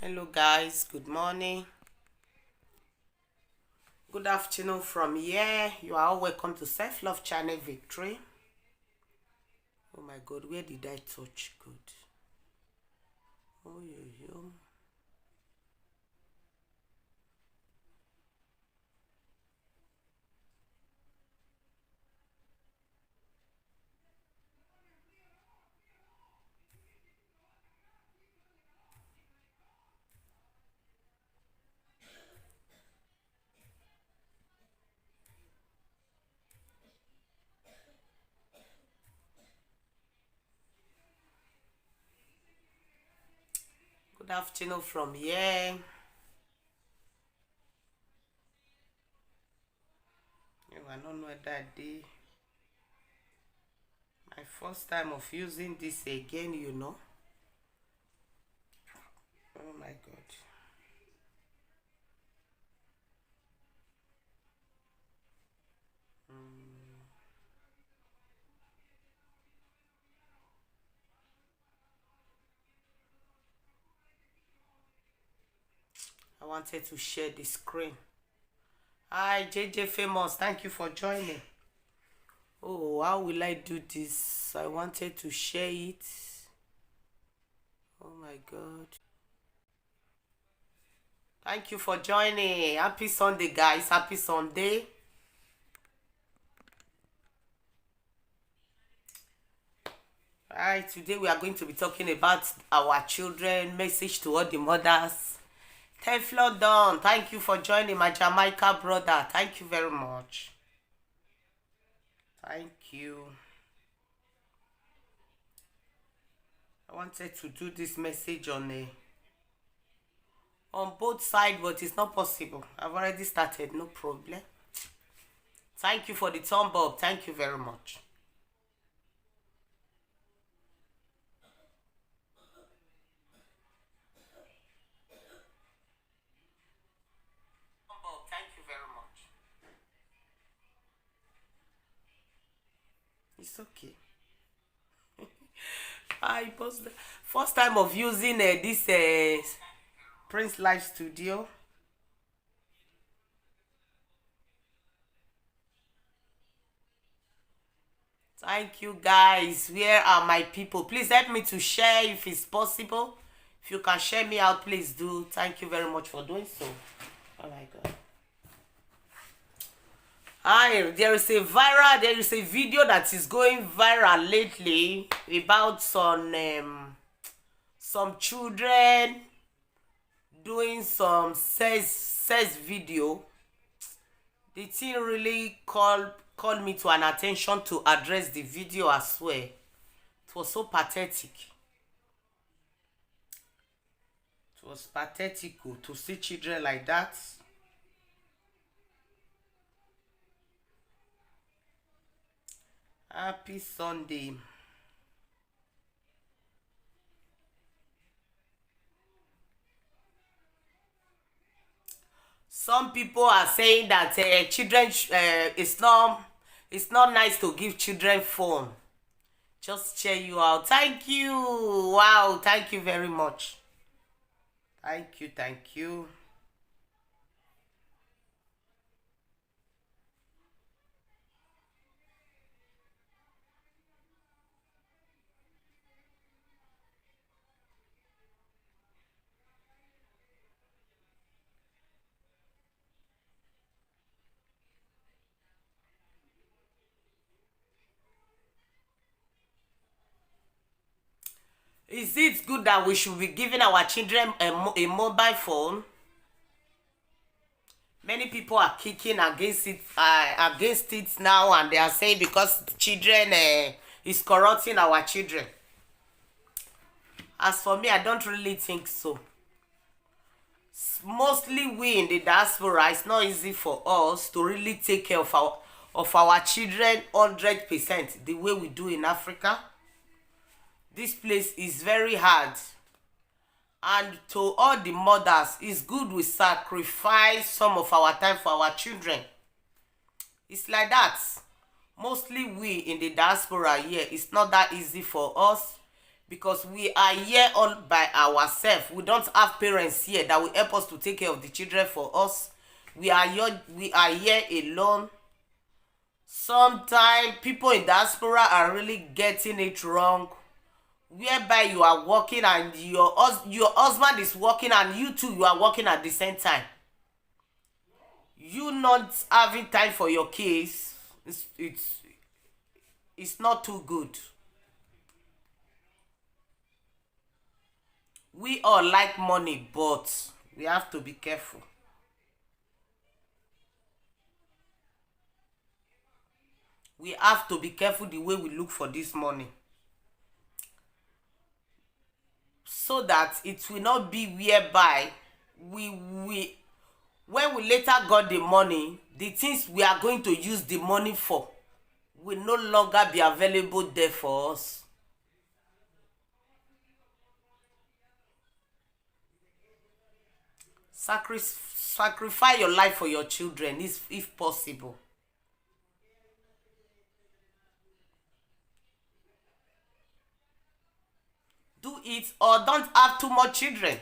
Hello guys, good morning, good afternoon from here. You are all welcome to Self-Love Channel Victory. Oh my God, where did I touch? Good. Oh yo. Good afternoon from here. I don't know that day. My first time of using this again. Oh my God. I wanted to share the screen. Hi, JJ Famous. Thank you for joining. Oh, how will I do this? I wanted to share it. Oh my God. Thank you for joining. Happy Sunday, guys. Happy Sunday. Alright, today we are going to be talking about our children, message to all the mothers. Teflon Don, thank you for joining my Jamaica brother. Thank you very much. Thank you. I wanted to do this message on both sides, but it's not possible. I've already started, no problem. Thank you for the thumb up. Thank you very much. Thank you very much. It's okay. I posted first time of using this Prince Live Studio. Thank you guys. Where are my people? Please help me to share if it's possible. If you can share me out, please do. Thank you very much for doing so. Oh my God. Hi, there is a video that is going viral lately about some children doing some sex video. The thing really called me to an attention to address the video as well. It was so pathetic. It was pathetic to see children like that. Happy Sunday. Some people are saying that children it's not nice to give children phone. Just cheer you out. Thank you. Wow, thank you very much. Thank you. Is it good that we should be giving our children a mobile phone? Many people are kicking against it now, and they are saying because children is corrupting our children. As for me, I don't really think so. Mostly we in the diaspora, it's not easy for us to really take care of our children 100% the way we do in Africa. This place is very hard, and to all the mothers, it's good we sacrifice some of our time for our children. It's like that. Mostly we in the diaspora here, it's not that easy for us. because we are here all by ourselves. We don't have parents here that will help us to take care of the children for us. We are here alone. Sometimes people in diaspora are really getting it wrong, whereby you are working and your husband is working and you too, you are working at the same time. You not having time for your kids, it's not too good. We all like money, but we have to be careful. We have to be careful the way we look for this money, so that it will not be whereby we when we later got the money, the things we are going to use the money for will no longer be available there for us. Sacrifice your life for your children if possible. Do it, or don't have too much children.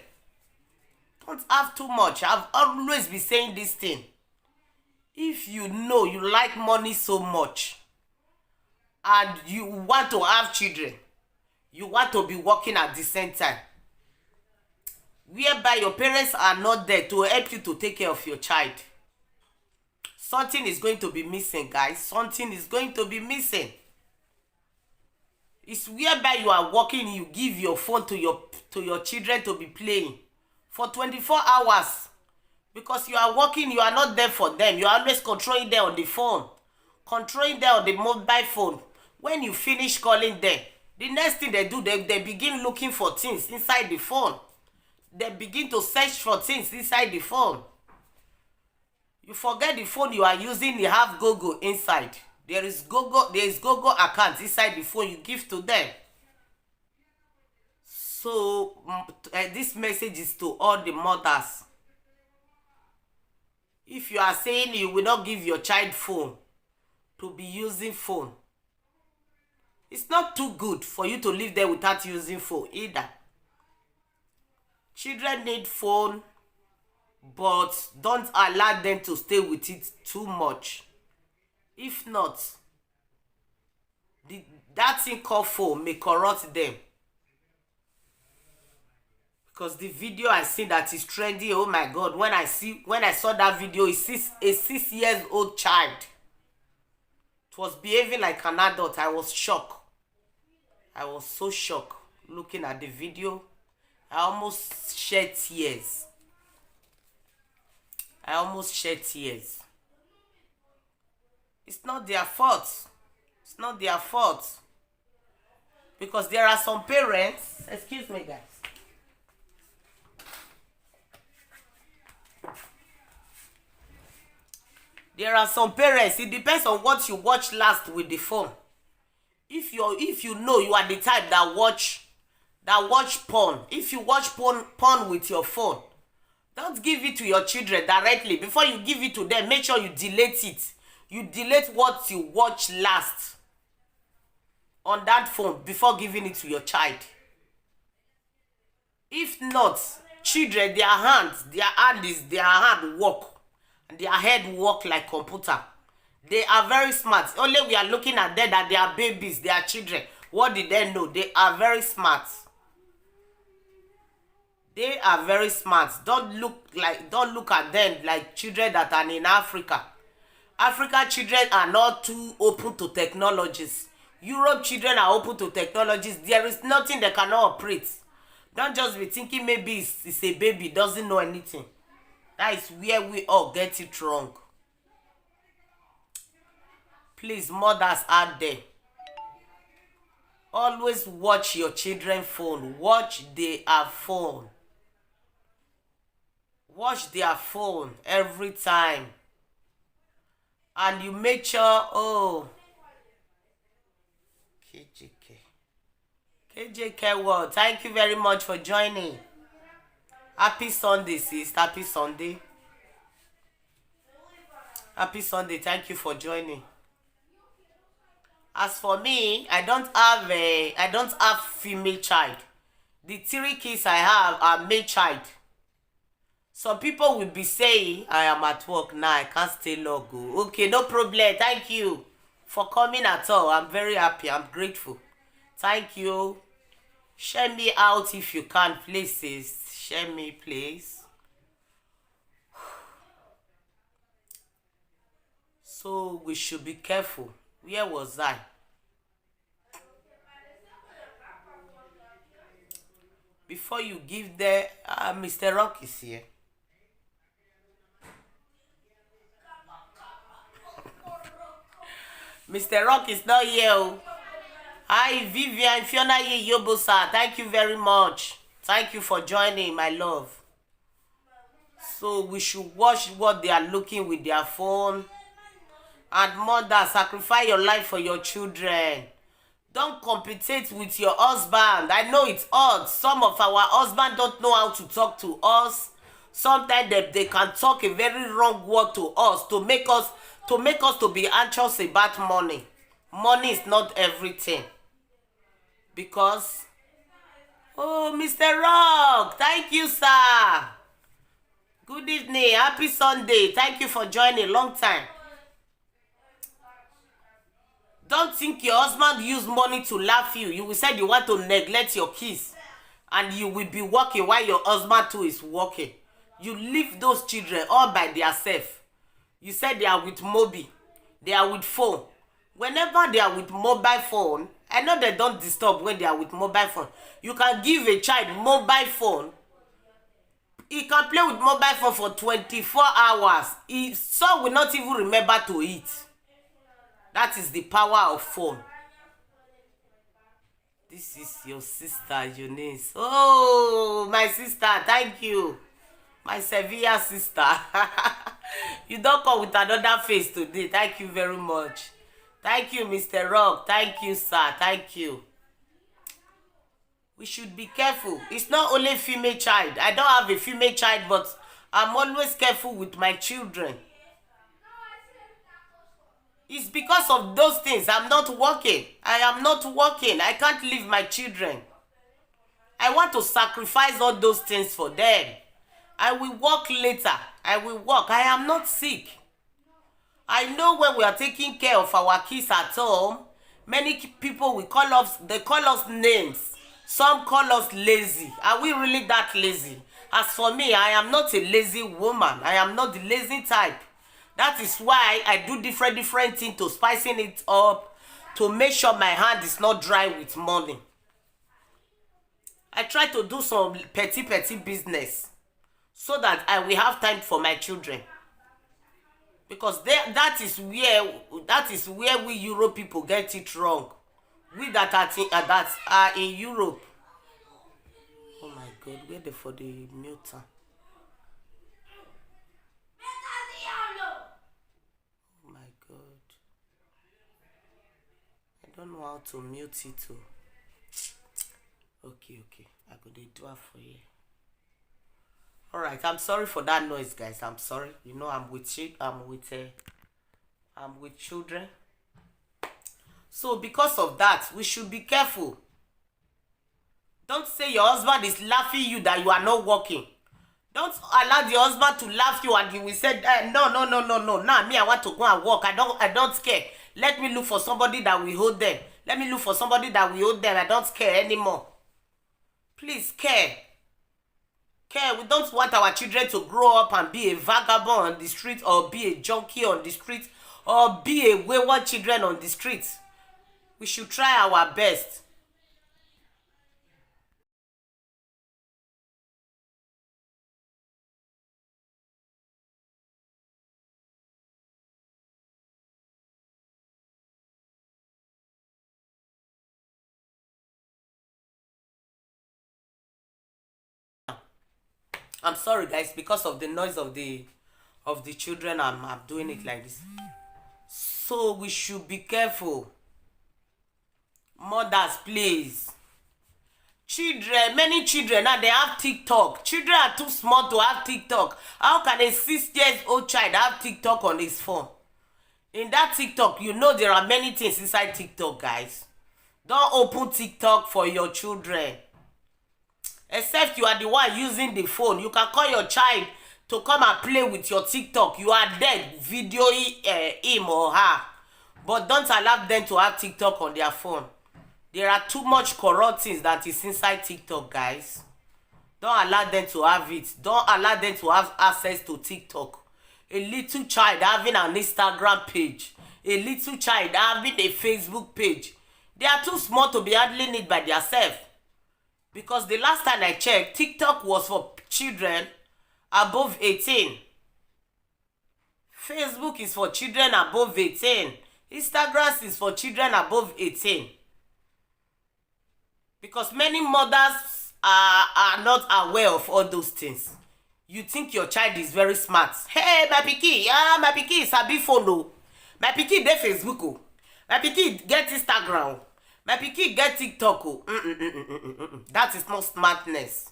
Don't have too much. I've always been saying this thing. If you know you like money so much and you want to have children, you want to be working at the same time, whereby your parents are not there to help you to take care of your child, something is going to be missing, guys. Something is going to be missing. It's whereby you are working, you give your phone to your children to be playing for 24 hours. Because you are working, you are not there for them. You are always controlling them on the phone, controlling them on the mobile phone. When you finish calling them, the next thing they do, they begin looking for things inside the phone. They begin to search for things inside the phone. You forget the phone you are using, you have Google inside. There is Google account inside the phone you give to them. So this message is to all the mothers. If you are saying you will not give your child phone to be using phone, it's not too good for you to live there without using phone either. Children need phone, but don't allow them to stay with it too much. If not, that thing called phone may corrupt them. Because the video I see that is trendy, oh my god, when I saw that video, a 6 years old child. It was behaving like an adult. I was shocked. I was so shocked looking at the video. I almost shed tears. It's not their fault. It's not their fault. Because there are some parents, excuse me guys. There are some parents, it depends on what you watch last with the phone. If you know you are the type that watch porn, if you watch porn with your phone, don't give it to your children directly. Before you give it to them, make sure you delete it. You delete what you watch last on that phone before giving it to your child. If not, children, their hand work and their head work like computer. They are very smart. Only we are looking at them that they are babies, they are children. What did they know? They are very smart. They are very smart. Don't look at them like children that are in Africa. African children are not too open to technologies. Europe children are open to technologies. There is nothing they cannot operate. Don't just be thinking maybe it's a baby, doesn't know anything. That is where we all get it wrong. Please, mothers out there, always watch your children's phone. Watch their phone. Watch their phone every time. And you make sure, KJK World, thank you very much for joining. Happy Sunday, sis. Happy Sunday. Happy Sunday. Thank you for joining. As for me, I don't have female child. The 3 kids I have are male child. Some people will be saying, I am at work now, I can't stay long. Okay, no problem. Thank you for coming at all. I'm very happy. I'm grateful. Thank you. Share me out if you can, please. Share me, please. So we should be careful. Where was I? Before you give the Mr. Rock is here. Mr. Rock is not here. Hi, Vivian, Fiona Yobosa. Thank you very much. Thank you for joining, my love. So we should watch what they are looking with their phone. And mother, sacrifice your life for your children. Don't compete with your husband. I know it's odd. Some of our husbands don't know how to talk to us. Sometimes they can talk a very wrong word to us to make us to be anxious about money. Money is not everything. Because, oh, Mr. Rock, thank you, sir. Good evening. Happy Sunday. Thank you for joining. Long time. Don't think your husband use money to laugh you. You will say you want to neglect your kids. And you will be working while your husband too is working. You leave those children all by themselves. You said they are with Mobi. They are with phone. Whenever they are with mobile phone, I know they don't disturb when they are with mobile phone. You can give a child mobile phone. He can play with mobile phone for 24 hours. Some will not even remember to eat. That is the power of phone. This is your sister, Eunice. Oh, my sister, thank you. My Sevilla sister. You don't come with another face today. Thank you very much. Thank you, Mr. Rock. Thank you, sir. Thank you. We should be careful. It's not only female child. I don't have a female child, but I'm always careful with my children. It's because of those things. I'm not working. I am not working. I can't leave my children. I want to sacrifice all those things for them. I will work later. I will work. I am not sick. I know when we are taking care of our kids at home, many people will call us, they call us names. Some call us lazy. Are we really that lazy? As for me, I am not a lazy woman. I am not the lazy type. That is why I do different things to spicing it up, to make sure my hand is not dry with money. I try to do some petty business so that I will have time for my children. Because that is where we Europe people get it wrong. We that are in Europe. Oh my God, where the for the muter? Oh my God. I don't know how to mute it too. Okay. I go dey do it for you. Alright, I'm sorry for that noise, guys. I'm sorry. You know I'm with children. So because of that, we should be careful. Don't say your husband is laughing you that you are not working. Don't allow your husband to laugh you and he will say, no. Now me, I want to go and work. I don't care. Let me look for somebody that will hold them. Let me look for somebody that will hold them. I don't care anymore. Please care. We don't want our children to grow up and be a vagabond on the street, or be a junkie on the street, or be a wayward children on the street. We should try our best. I'm sorry, guys, because of the noise of the children. I'm doing it like this. So we should be careful. Mothers, please. Children, many children now, they have TikTok. Children are too small to have TikTok. How can a 6 years old child have TikTok on his phone? In that TikTok, you know there are many things inside TikTok, guys. Don't open TikTok for your children. Except you are the one using the phone. You can call your child to come and play with your TikTok. You are dead, video him or her. But don't allow them to have TikTok on their phone. There are too much corrupt things that is inside TikTok, guys. Don't allow them to have it. Don't allow them to have access to TikTok. A little child having an Instagram page. A little child having a Facebook page. They are too small to be handling it by themselves. Because the last time I checked, TikTok was for children above 18. Facebook is for children above 18. Instagram is for children above 18. Because many mothers are not aware of all those things. You think your child is very smart. Hey, my pikin, my pikin sabi phone o. My pikin dey Facebook o. My pikin get Instagram. My pikin get TikTok o. That is not smartness.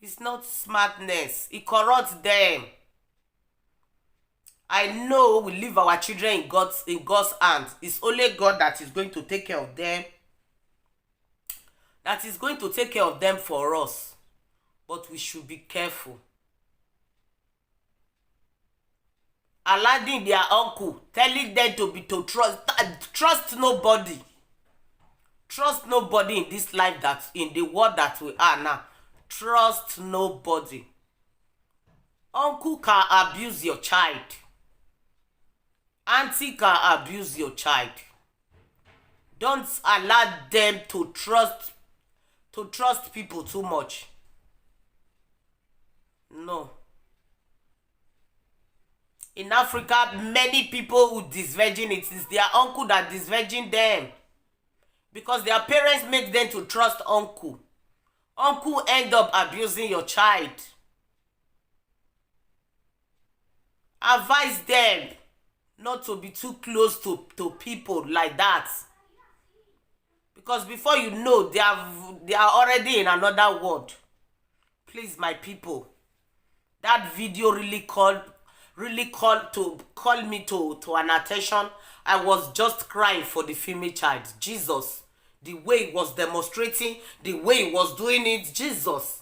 It's not smartness. It corrupts them. I know we leave our children in God's hands. It's only God that is going to take care of them. That is going to take care of them for us. But we should be careful. Allowing their uncle, telling them to trust nobody. Trust nobody in this life, that in the world that we are now. Trust nobody. Uncle can abuse your child. Auntie can abuse your child. Don't allow them to trust people too much. No. In Africa, many people who disvirgin, it is their uncle that disvirgin them. Because their parents make them to trust uncle. Uncle end up abusing your child. Advise them not to be too close to people like that. Because before you know, they are already in another world. Please, my people, that video really called me to an attention. I was just crying for the female child. Jesus, the way he was demonstrating, the way he was doing it, Jesus.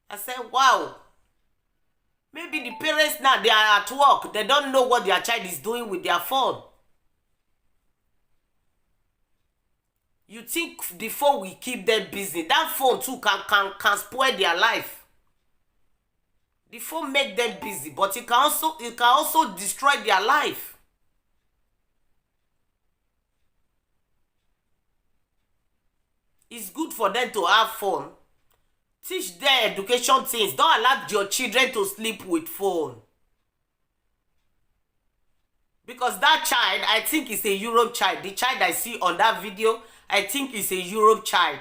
I said, wow. Maybe the parents now, they are at work. They don't know what their child is doing with their phone. You think the phone will keep them busy. That phone too can spoil their life. The phone make them busy, but it can also destroy their life. It's good for them to have phone. Teach them education things. Don't allow your children to sleep with phone. Because that child, I think is a Europe child. The child I see on that video, I think is a Europe child.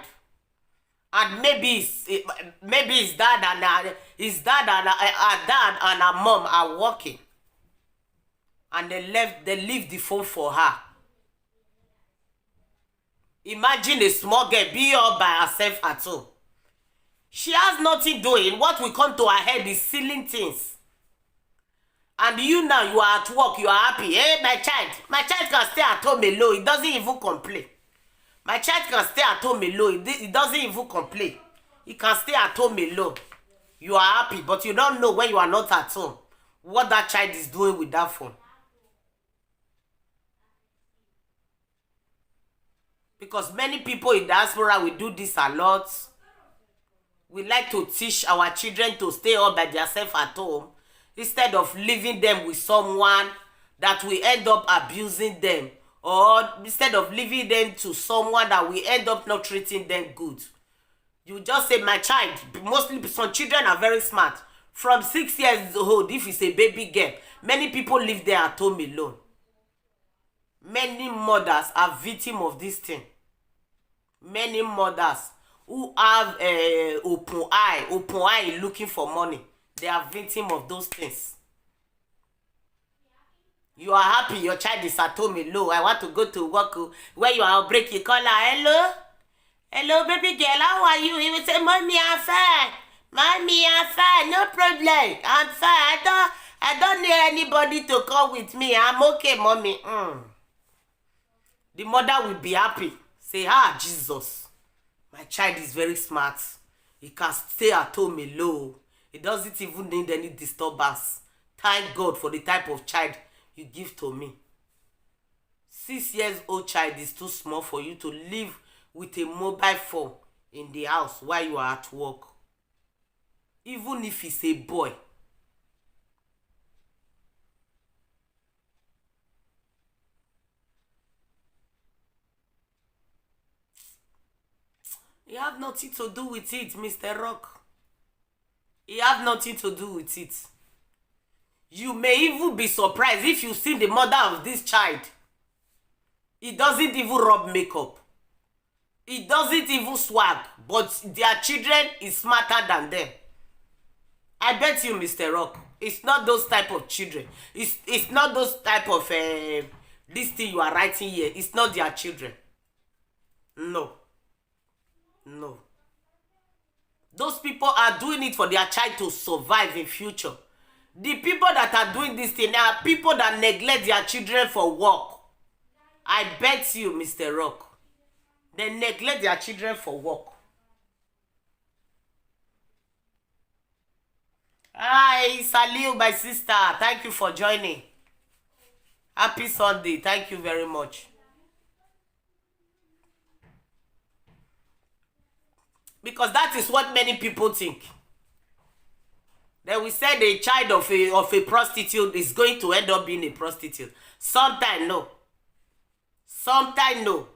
And maybe his dad and dad and her mom are working. And they leave the phone for her. Imagine a small girl be all by herself at home. She has nothing doing. What will come to her head is stealing things. And you now, you are at work, you are happy. Hey, my child can stay at home alone. It doesn't even complain. My child can stay at home alone. It doesn't even complain. He can stay at home alone. You are happy, but you don't know when you are not at home what that child is doing with that phone. Because many people in diaspora will do this a lot. We like to teach our children to stay all by themselves at home instead of leaving them with someone that will end up abusing them, or instead of leaving them to someone that will end up not treating them good. You just say, my child, mostly some children are very smart. From 6 years old, if it's a baby girl, many people live there at home alone. Many mothers are victims of this thing. Many mothers who have open eye looking for money, they are victims of those things. You are happy your child is at home alone. I want to go to work. Where you are break, you call her, hello? Hello, baby girl, how are you? He will say, mommy, I'm fine. Mommy, I'm fine. No problem. I'm fine. I don't need anybody to come with me. I'm okay, mommy. The mother will be happy. Say, Jesus, my child is very smart. He can stay at home alone. He doesn't even need any disturbance. Thank God for the type of child you give to me. 6 years old child is too small for you to live with a mobile phone in the house while you are at work. Even if he's a boy. You have nothing to do with it, Mr. Rock. You have nothing to do with it. You may even be surprised if you see the mother of this child. He doesn't even rub makeup. He doesn't even swag. But their children is smarter than them. I bet you, Mr. Rock, it's not those type of children. It's not those type of this thing you are writing here. It's not their children. No. No. Those people are doing it for their child to survive in future. The people that are doing this thing are people that neglect their children for work. I bet you, Mr. Rock, they neglect their children for work. Hi, Saliu, my sister. Thank you for joining. Happy Sunday. Thank you very much. Because that is what many people think. Then we said a child of a prostitute is going to end up being a prostitute. Sometimes no. Sometimes no.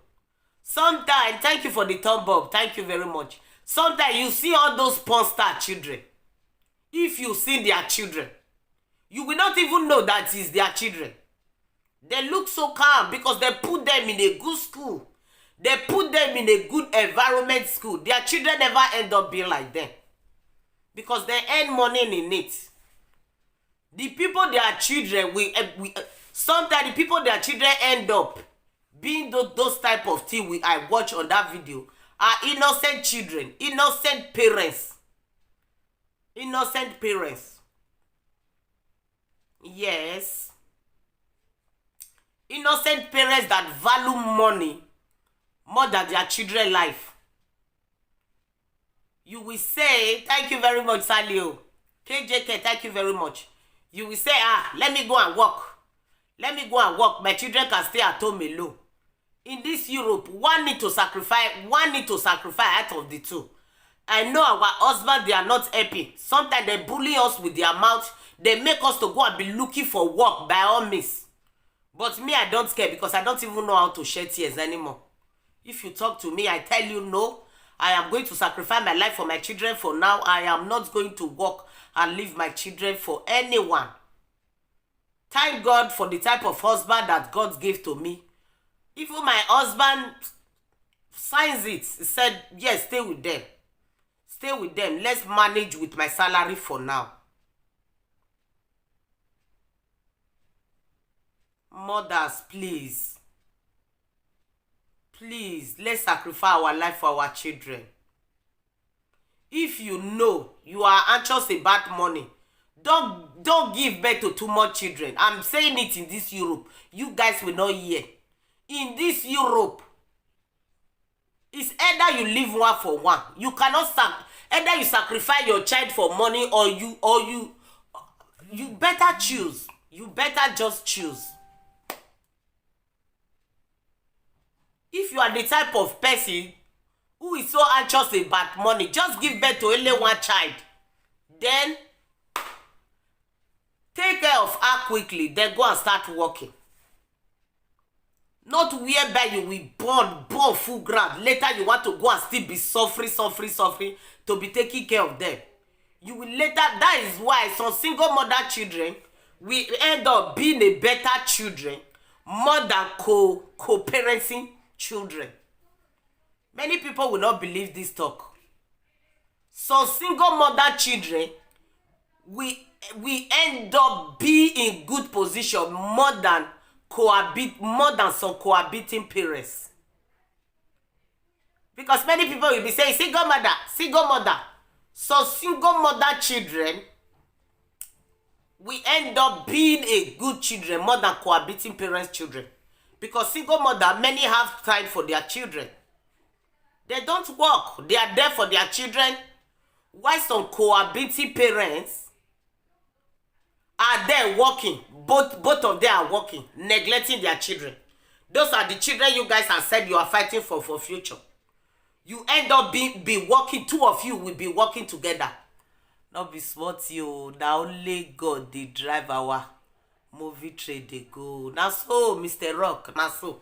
Sometimes, thank you for the thumb up. Thank you very much. Sometimes you see all those porn star children. If you see their children, you will not even know that it's their children. They look so calm because they put them in a good school. They put them in a good environment school. Their children never end up being like them. Because they earn money in it. The people their children, sometimes the people their children end up being those type of thing I watch on that video are innocent children, innocent parents. Innocent parents. Yes. Innocent parents that value money more than their children's life. You will say, thank you very much, Salio. KJK, thank you very much. You will say, let me go and work. Let me go and work. My children can stay at home alone. In this Europe, one need to sacrifice out of the two. I know our husbands, they are not happy. Sometimes they bully us with their mouth. They make us to go and be looking for work by all means. But me, I don't care because I don't even know how to shed tears anymore. If you talk to me, I tell you no. I am going to sacrifice my life for my children for now. I am not going to work and leave my children for anyone. Thank God for the type of husband that God gave to me. Even my husband signs it. He said, yes, stay with them. Stay with them. Let's manage with my salary for now. Mothers, please. Please, let's sacrifice our life for our children. If you know you are anxious about money, don't give birth to too much children. I'm saying it in this Europe. You guys will not hear. In this Europe, it's either you live one for one. You cannot either you sacrifice your child for money or you better choose. You better just choose. If you are the type of person who is so anxious about money, just give birth to only one child. Then take care of her quickly. Then go and start working. Not whereby you will born full ground. Later you want to go and still be suffering to be taking care of them. You will later, that is why some single mother children will end up being a better children more than co-parenting children. Many people will not believe this talk. Some single mother children we end up being in good position more than some cohabiting parents. Because many people will be saying single mother. So single mother children we end up being a good children more than cohabiting parents' children. Because single mother, many have time for their children. They don't work. They are there for their children. While some cohabiting parents are there working. Both of them are working, neglecting their children. Those are the children you guys have said you are fighting for future. You end up be working. Two of you will be working together. Not be smart you. Now only God dey drive our movie trade dey go. Now so, Mr. Rock, now so.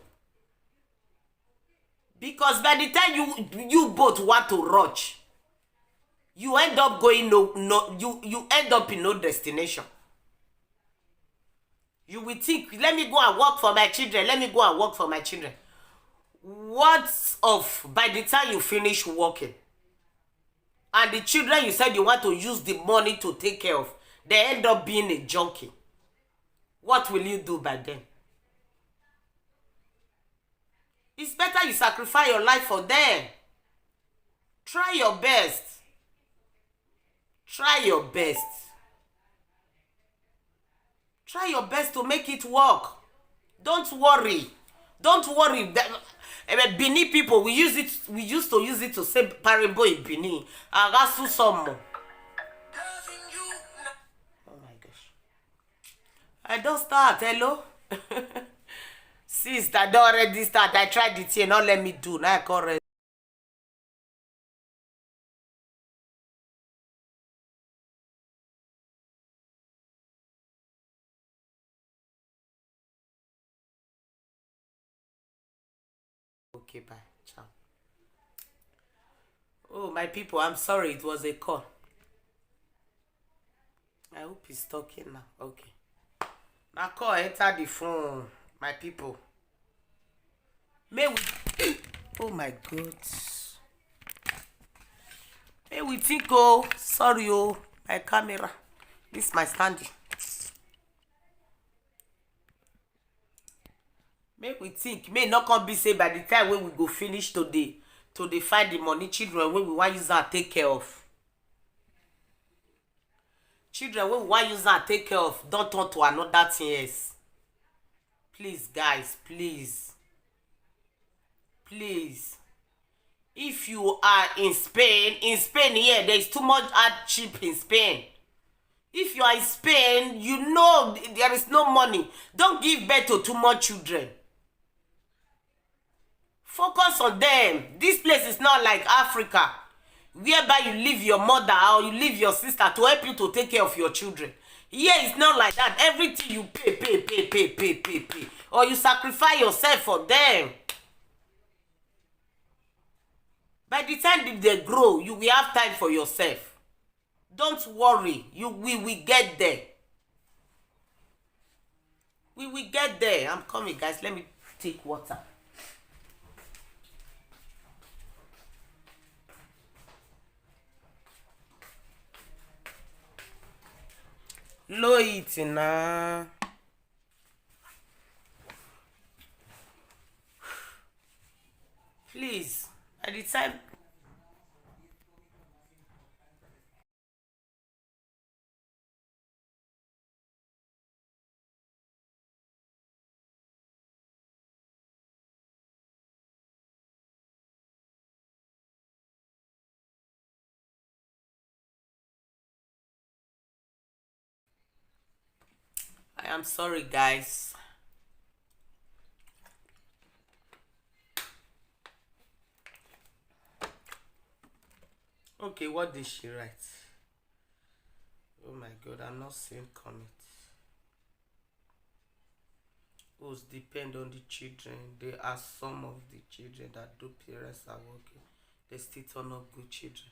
Because by the time you both want to rush, you end up going you end up in no destination. You will think, let me go and work for my children. Let me go and work for my children. What of by the time you finish working, and the children you said you want to use the money to take care of, they end up being a junkie? What will you do by then? It's better you sacrifice your life for them. Try your best. Try your best. Try your best to make it work. Don't worry. Don't worry. Benin people, we used to use it to say parable in Benin. Agasu some. Oh my gosh. I don't start. Hello? Sis, I don't already start. I tried it here. Now let me do. Now I correct. Okay, bye. Ciao. Oh, my people, I'm sorry. It was a call. I hope he's talking now. Okay. Now call, enter the phone. My people. May we... Oh, my God. May we think, oh, sorry, oh, my camera. This is my standing. Make we think, may not come be say by the time when we go finish today to dey find the money children when we want use and take care of. Children when we want use and take care of don't turn to another thing else. Please, guys, please. Please. If you are in Spain here, there is too much hardship in Spain. If you are in Spain, you know there is no money. Don't give birth to too much children. Focus on them. This place is not like Africa, whereby you leave your mother or you leave your sister to help you to take care of your children. Here it's not like that. Everything you pay. Or you sacrifice yourself for them. By the time they grow, you will have time for yourself. Don't worry. We will get there. We will get there. I'm coming, guys. Let me take water. Low it na. Please, at the time. I am sorry, guys. Okay, what did she write? Oh my God, I'm not seeing comments. Those depend on the children. There are some of the children that do parents are working. They still turn up good children.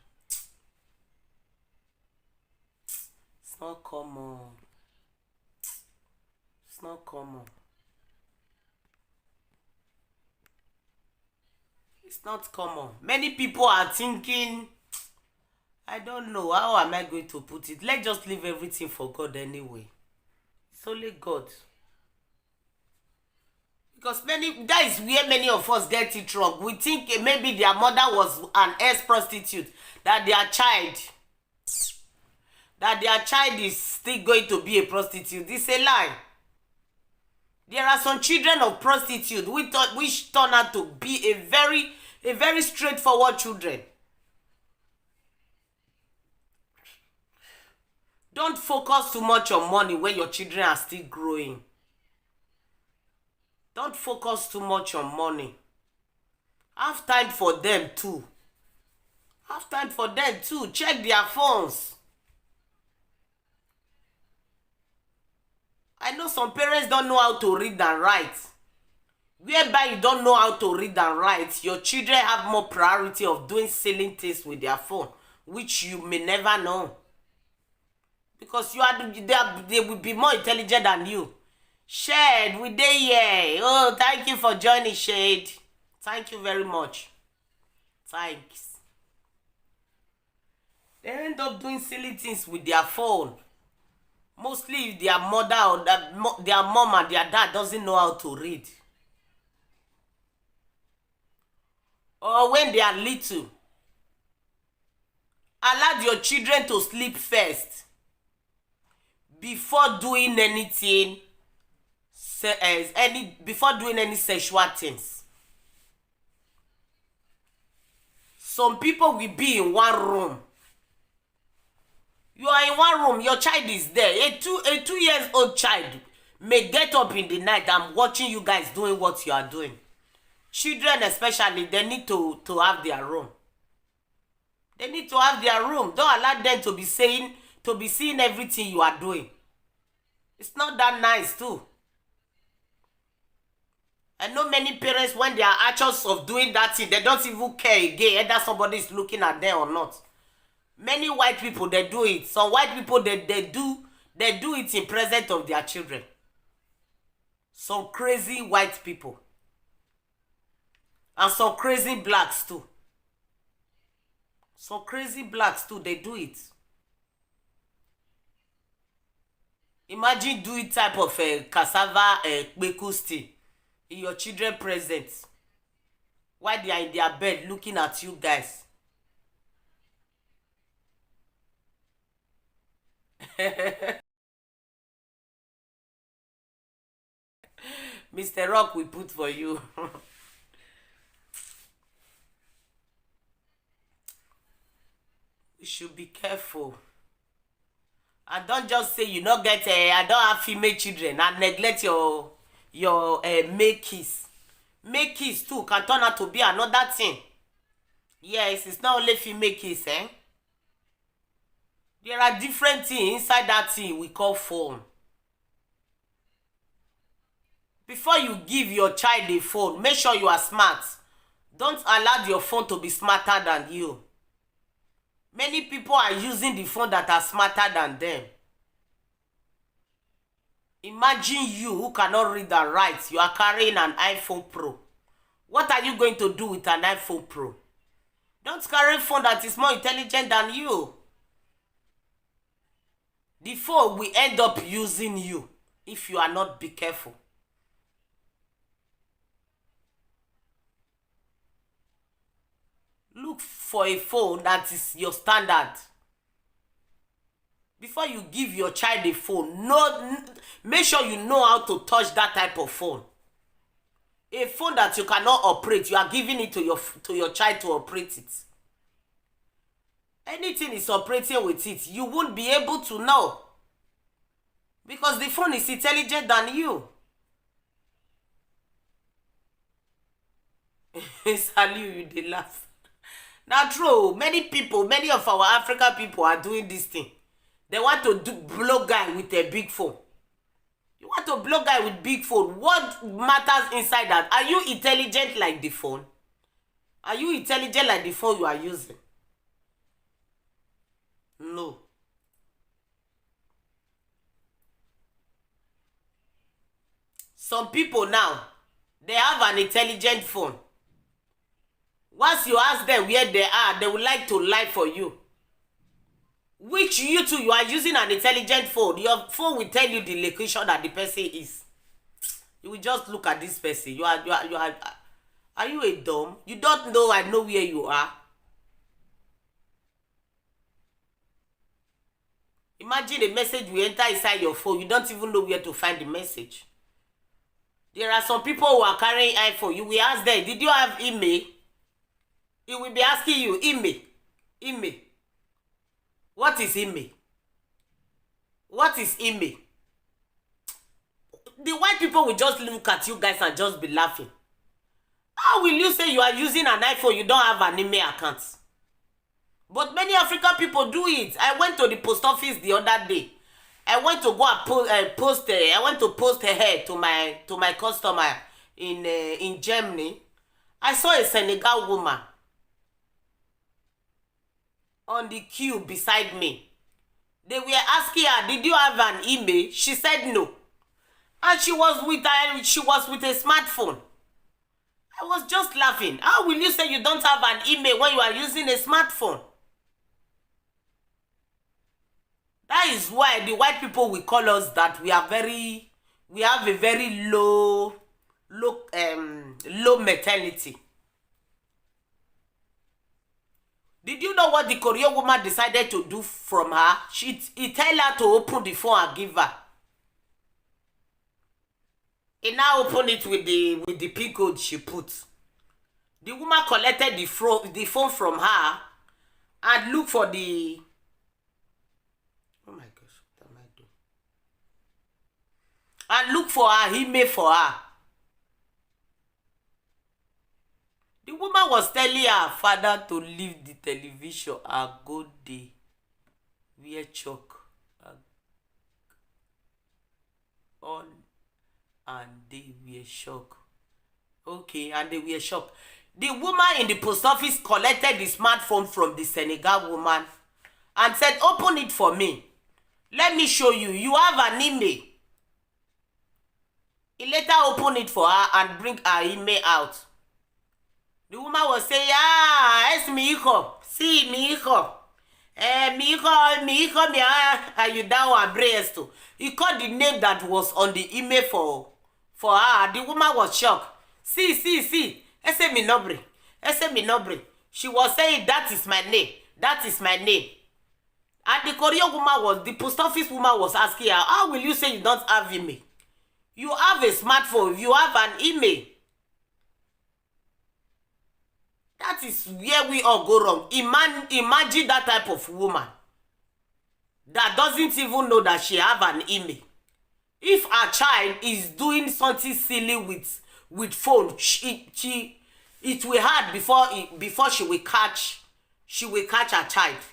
It's not common. It's not common. It's not common. Many people are thinking, I don't know, how am I going to put it? Let's just leave everything for God anyway. It's only God. Because that is where many of us get it wrong. We think maybe their mother was an ex-prostitute, that that their child is still going to be a prostitute. It's a lie. There are some children of prostitutes which turn out to be a very straightforward children. Don't focus too much on money when your children are still growing. Don't focus too much on money. Have time for them too. Have time for them too. Check their phones. I know some parents don't know how to read and write. Whereby you don't know how to read and write, your children have more priority of doing silly things with their phone, which you may never know. Because they will be more intelligent than you. Shade, we dey here. Oh, thank you for joining, Shade. Thank you very much. Thanks. They end up doing silly things with their phone. Mostly if their mother or their mom and their dad doesn't know how to read. Or when they are little. Allow your children to sleep first before doing anything, before doing any sexual things. Some people will be in one room. You are in one room, your child is there. A 2 years old child may get up in the night and watching you guys doing what you are doing. Children especially, they need to have their room. They need to have their room. Don't allow them to be seeing everything you are doing. It's not that nice too. I know many parents, when they are anxious of doing that thing, they don't even care again whether somebody is looking at them or not. Many white people, they do it. Some white people, they do it in presence of their children. Some crazy white people. And some crazy blacks too. Some crazy blacks too, they do it. Imagine doing type of cassava kpeku in your children present while they are in their bed looking at you guys. Mr. Rock, we put for you. You should be careful. And don't just say you not get I don't have female children and neglect your male kids. Male kids too can turn out to be another thing. Yes, it's not only female kids, eh? There are different things inside that thing we call phone. Before you give your child a phone, make sure you are smart. Don't allow your phone to be smarter than you. Many people are using the phone that are smarter than them. Imagine you who cannot read and write. You are carrying an iPhone Pro. What are you going to do with an iPhone Pro? Don't carry a phone that is more intelligent than you. The phone will end up using you if you are not be careful. Look for a phone that is your standard. Before you give your child a phone, make sure you know how to touch that type of phone. A phone that you cannot operate, you are giving it to your child to operate it. Anything is operating with it, you won't be able to know. Because the phone is intelligent than you. Salute you, they laugh. Now true, many of our African people are doing this thing. They want to blow guy with a big phone. You want to blow guy with big phone. What matters inside that? Are you intelligent like the phone? Are you intelligent like the phone you are using? No. Some people now, they have an intelligent phone. Once you ask them where they are, they would like to lie for you. Which you too, you are using an intelligent phone. Your phone will tell you the location that the person is. You will just look at this person. Are you a dumb? You don't know I know where you are. Imagine a message will enter inside your phone. You don't even know where to find the message. There are some people who are carrying iPhone. You will ask them, did you have email? It will be asking you, email. Email. What is email? What is email? The white people will just look at you guys and just be laughing. How will you say you are using an iPhone, you don't have an email account? But many African people do it. I went to the post office the other day. I went to go and post. I went to post a hair to my customer in Germany. I saw a Senegal woman on the queue beside me. They were asking her, "Did you have an email?" She said no, and she was with a smartphone. I was just laughing. How will you say you don't have an email when you are using a smartphone? That is why the white people will call us that we have a very low maternity. Did you know what the Korean woman decided to do from her? He tell her to open the phone and give her. He now opened it with the pin code she put. The woman collected the phone from her and looked for the... Oh my gosh, what am I doing? And look for her email for her. The woman was telling her father to leave the television and go there. Wear chalk on, and they were shocked. Okay, and they were shocked. The woman in the post office collected the smartphone from the Senegal woman and said, "Open it for me. Let me show you. You have an email." He later opened it for her and bring her email out. The woman was saying, "Ah, es mi hijo. Sí, mi hijo. Mi hijo, and you down and breast." He called the name that was on the email for her. The woman was shocked. See. Ese mi nombre. She was saying, "That is my name. That is my name." And the Korean woman the post office woman was asking her, "How will you say you don't have email? You have a smartphone. You have an email." That is where we all go wrong. Imagine that type of woman that doesn't even know that she have an email. If a child is doing something silly with phone, it will hard before she will catch her child.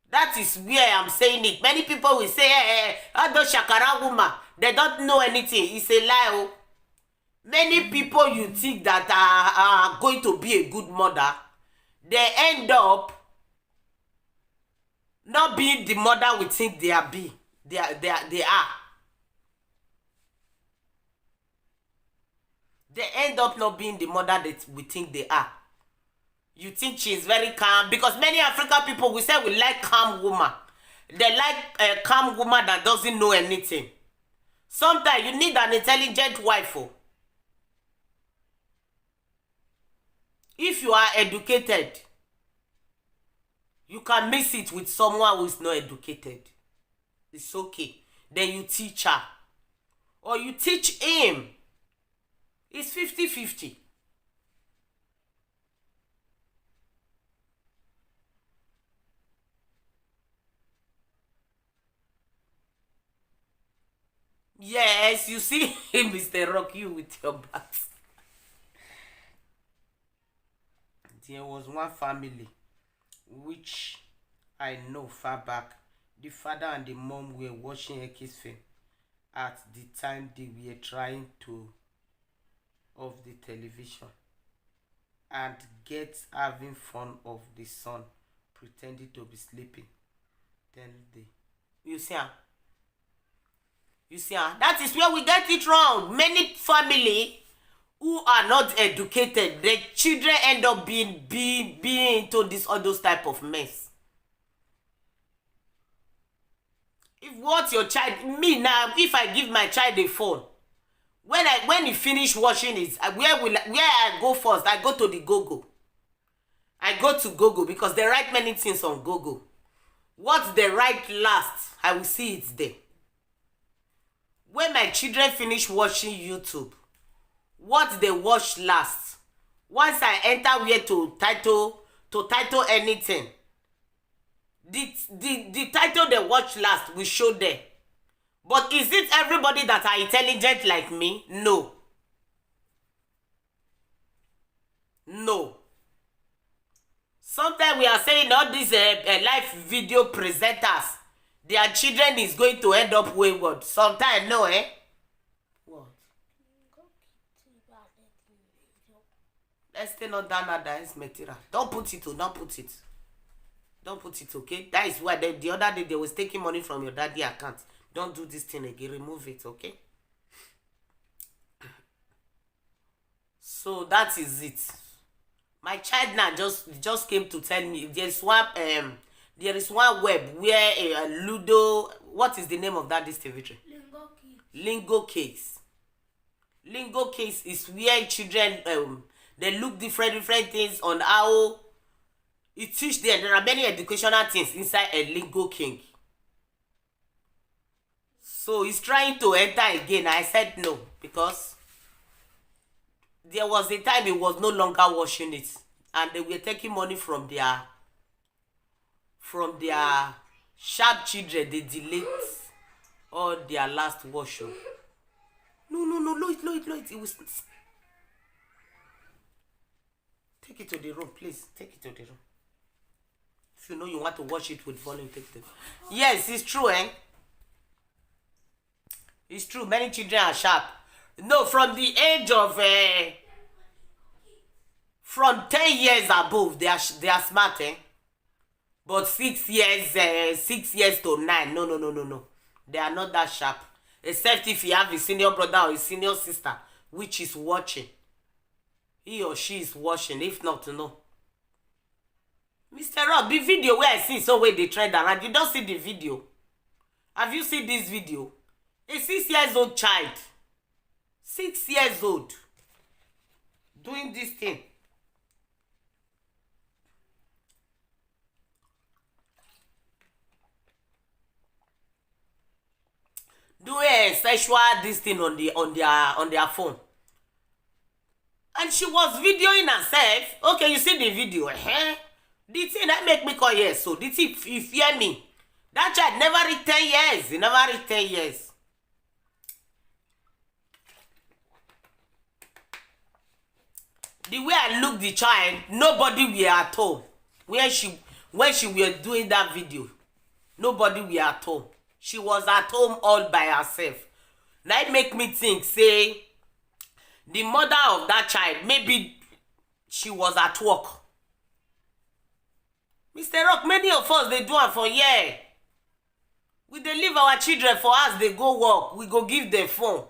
That is where I'm saying it. Many people will say, all those Shakara woman, they don't know anything. It's a lie. Oh. Many people you think that are going to be a good mother, they end up not being the mother we think they are. They are. They end up not being the mother that we think they are. You think she is very calm, because many African people we say we like calm woman. They like a calm woman that doesn't know anything. Sometimes you need an intelligent wife. Oh. If you are educated, you can mix it with someone who is not educated. It's okay. Then you teach her. Or you teach him. It's 50-50. Yes, you see, Mr. Rock, you with your back. There was one family which I know far back. The father and the mom were watching a kiss film at the time they were trying to off the television and get having fun of the son pretending to be sleeping. Then you see that is where we get it wrong. Many family who are not educated, the children end up being into this all those type of mess. If what your child, me now, if I give my child a phone, when he finish watching it, where I go first? I go to the Google. I go to Google because they write many things on Google. What they write last, I will see it there. When my children finish watching YouTube, what they watch last, once I enter where to title anything, the title they watch last will show there. But is it everybody that are intelligent like me? No. No. Sometimes we are saying all these live video presenters, their children is going to end up wayward. Sometimes no, eh? What? Let's stay not down at that material. Don't put it, don't put it. Don't put it, okay? That is why the other day they was taking money from your daddy account. Don't do this thing again. Remove it, okay? So that is it. My child now just came to tell me there is one web where Ludo, what is the name of that distributor? Lingo Case. Lingo Case is where children they look different things on how it teach them. There are many educational things inside a Lingo King. So he's trying to enter again. I said no because there was a time he was no longer watching it, and they were taking money from their sharp children. They delete all their last watch. No, low it. It was. Take it to the room, please. Take it to the room. If you know you want to watch it with volume, take it. Yes, it's true, eh? It's true. Many children are sharp. No, from the age of from 10 years above, they are smart, eh? But 6 years to 9, no. They are not that sharp. Except if you have a senior brother or a senior sister which is watching. He or she is watching. If not, no. Mr. Rob, the video where I see so where they trend around, you don't see the video. Have you seen this video? A 6 years old child, 6 years old, doing this thing. Doing a sexual this thing on their phone. And she was videoing herself. Okay, you see the video. The thing that make me call yes. So the thing, you fear me. That child never reached 10 years. He never reached 10 years. The way I look the child, nobody were at home. When she were doing that video, nobody were at home. She was at home all by herself. Now it make me think, say, the mother of that child, maybe she was at work. Mr. Rock, many of us, they do it for years. We dey leave our children for us, they go work, we go give them phone.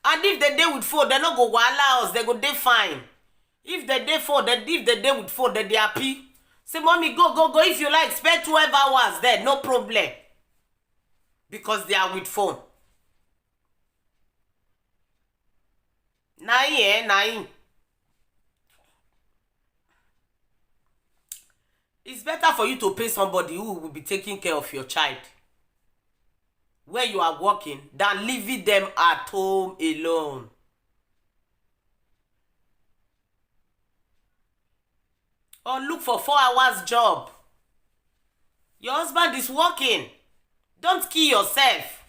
And if they dey with phone, they no go wahala us, they go dey fine. If they dey with phone, they happy. Say, mommy, go. If you like, spend 12 hours there, no problem. Because they are with phone. Nine. It's better for you to pay somebody who will be taking care of your child when you are working than leaving them at home alone. Or look for 4 hours job. Your husband is working. Don't kill yourself.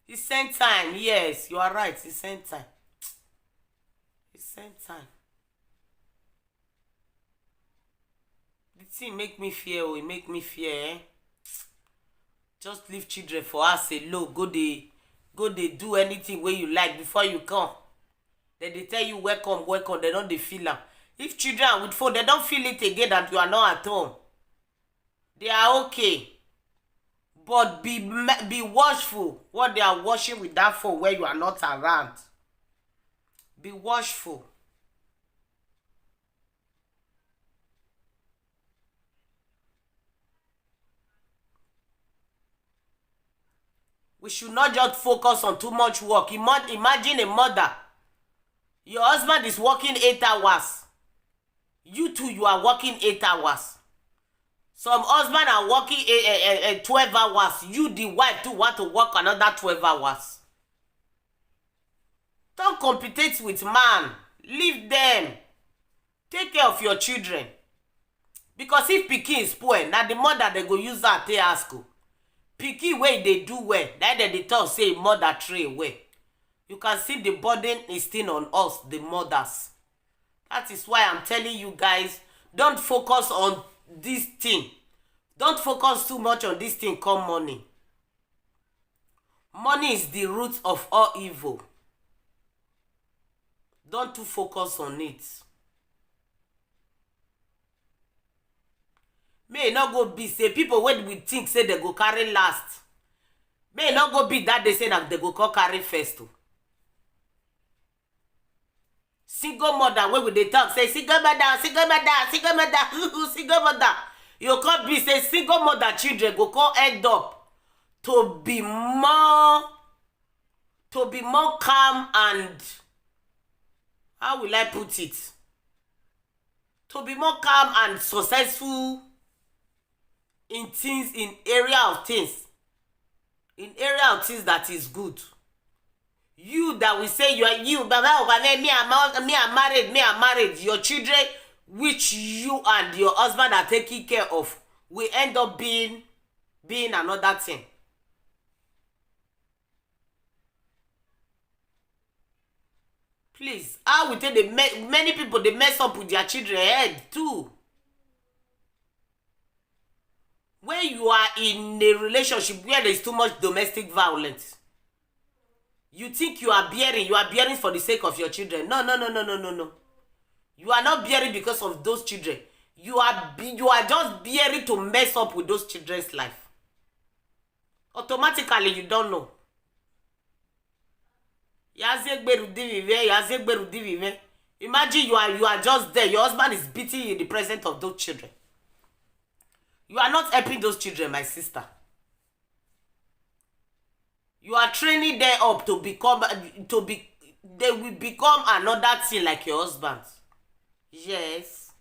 It's same time. Yes, you are right. It's same time. It's same time. The thing make me fear. It make me fear. Just leave children for us alone. Go they do anything where you like before you come. Then they tell you welcome. They don't they feel am. If children are with phone, they don't feel it again that you are not at home. They are okay. But be watchful what they are watching with that phone where you are not around. Be watchful. We should not just focus on too much work. Imagine a mother. Your husband is working 8 hours. You too, you are working 8 hours. Some husband are working 12 hours. You, the wife, too, want to work another 12 hours. Don't compete with man. Leave them. Take care of your children. Because if pikin is poor, na the mother they go use that take ask. Pikin wey they do well, that they talk say mother tray away. You can see the burden is still on us, the mothers. That is why I'm telling you guys, don't focus on this thing. Don't focus too much on this thing called money. Money is the root of all evil. Don't too focus on it. May not go be say people when we think say they go carry last. May not go be that they say that they go carry first too. Single mother when we they talk say single mother, single mother, single mother, single mother. You can't be say single mother children go come end up to be more calm and how will I put it? To be more calm and successful in things, in area of things that is good. You that will say you are you, me I'm married. Your children, which you and your husband are taking care of, will end up being another thing. Please, how we tell many people they mess up with their children head too. When you are in a relationship where there is too much domestic violence, you think you are bearing for the sake of your children. No. You are not bearing because of those children. You are just bearing to mess up with those children's life. Automatically, you don't know. Imagine you are just there. Your husband is beating you in the presence of those children. You are not helping those children, my sister. You are training them up they will become another thing like your husband. Yes.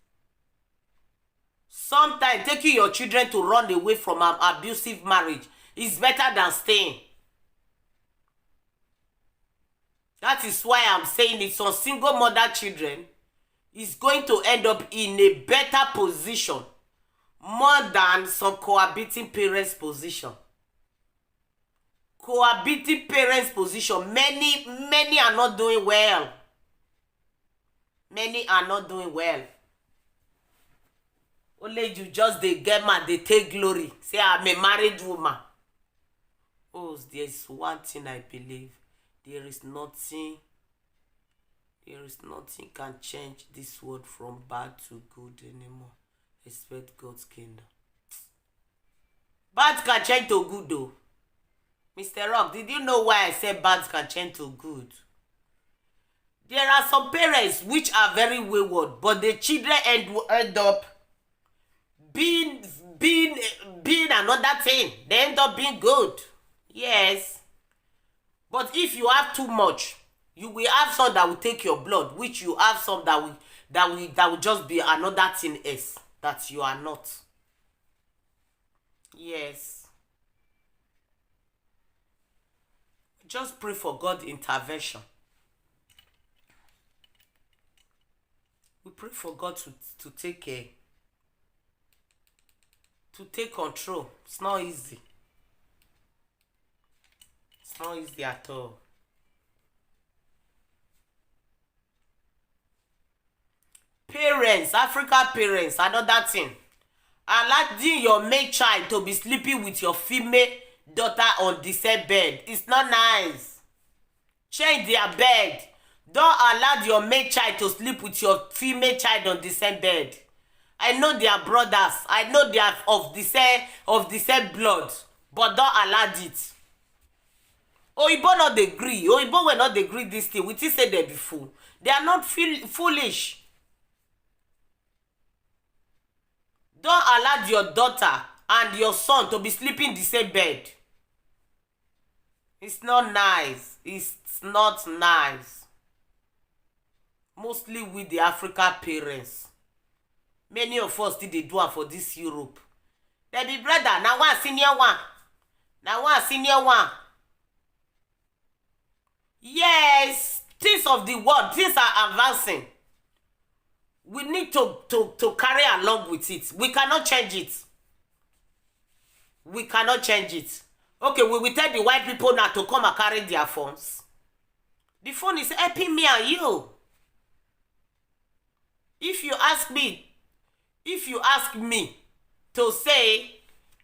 Sometimes taking your children to run away from an abusive marriage is better than staying. That is why I'm saying it. Some single mother children is going to end up in a better position more than some cohabiting parents' position. Cohabiting parents' position, many are not doing well. Many are not doing well. Only you just they get mad, they take glory. Say, I'm a married woman. Oh, there's one thing I believe. There is nothing can change this world from bad to good anymore. Except God's kingdom. Bad can change to good though. Mr. Rock, did you know why I said bad can change to good? There are some parents which are very wayward, but the children end up being another thing. They end up being good. Yes. But if you have too much, you will have some that will take your blood, which you have some that will just be another thing else that you are not. Yes. Just pray for God's intervention. We pray for God to take care, to take control. It's not easy. It's not easy at all. Parents, African parents, another thing. Allowing your male child to be sleeping with your female daughter on the same bed. It's not nice. Change their bed. Don't allow your male child to sleep with your female child on the same bed. I know they are brothers. I know they are of the same blood. But don't allow it. Oyibo not agree. Oyibo will not agree this thing. We just said that before. They are not foolish. Don't allow your daughter and your son to be sleeping in the same bed. It's not nice. It's not nice. Mostly with the African parents. Many of us did they do it for this Europe. They be brother, now one senior one. Now one senior one. Yes, things of the world, things are advancing. We need to carry along with it. We cannot change it. We cannot change it. Okay, we will tell the white people now to come and carry their phones. The phone is helping me and you. If you ask me to say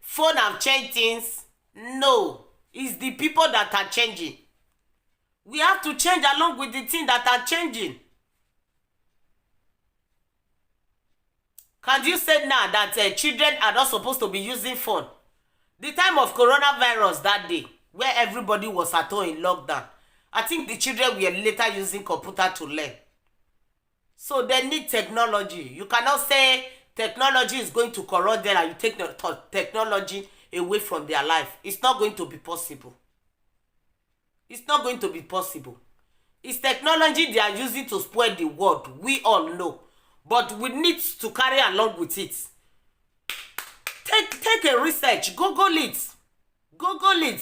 phone have changed things, no. It's the people that are changing. We have to change along with the things that are changing. Can you say now that children are not supposed to be using phone? The time of coronavirus that day, where everybody was at home in lockdown, I think the children were later using computer to learn. So they need technology. You cannot say technology is going to corrupt them and you take the technology away from their life. It's not going to be possible. It's not going to be possible. It's technology they are using to spoil the world. We all know. But we need to carry along with it. Take a research. Google it. Google it.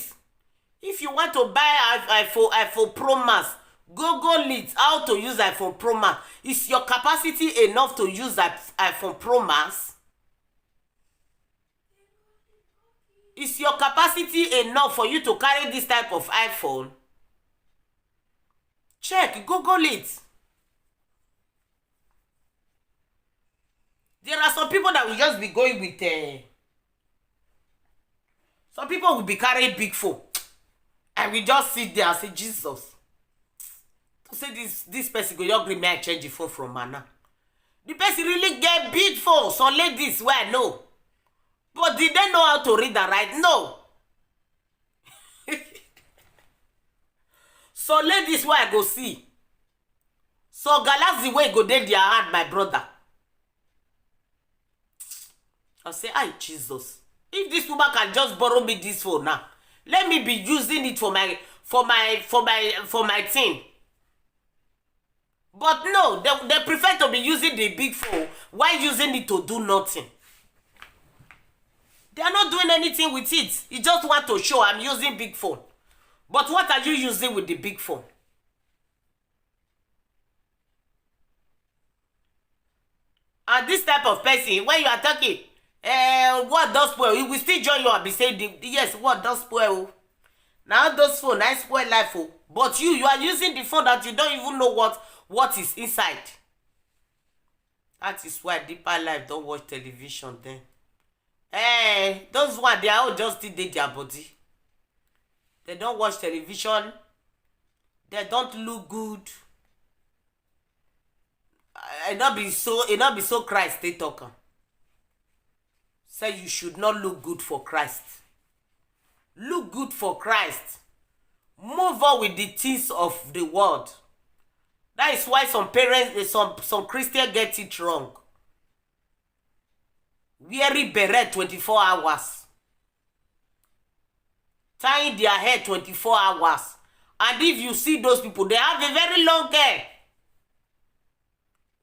If you want to buy iPhone Pro Max, Google it. How to use iPhone Pro Max. Is your capacity enough to use iPhone Pro Max? Is your capacity enough for you to carry this type of iPhone? Check. Google it. There are some people that will just be going with some people will be carrying big phone and we just sit there and say, Jesus. To say this person go just bring me and change the phone from Mana. The person really get big phone. So ladies, where I know. But did they know how to read and write? No. So ladies, where I go see. So Galaxy way go dey their hand, my brother. I say, "Ay, Jesus. If this woman can just borrow me this phone now, let me be using it for my thing." But no, they prefer to be using the big phone while using it to do nothing. They are not doing anything with it. You just want to show I'm using big phone. But what are you using with the big phone? And this type of person, when you are talking, what does spoil? He will still join you and be saying, yes, what does spoil? Now those phone, I spoil life. But you are using the phone that you don't even know what is inside. That is why Deeper Life don't watch television then. Those one, they are all just did their body. They don't watch television. They don't look good. It not be so Christ they talk. Say you should not look good for Christ. Look good for Christ. Move on with the things of the world. That is why some parents, some Christians get it wrong. Wearing beret 24 hours. Tying their hair 24 hours. And if you see those people, they have a very long hair.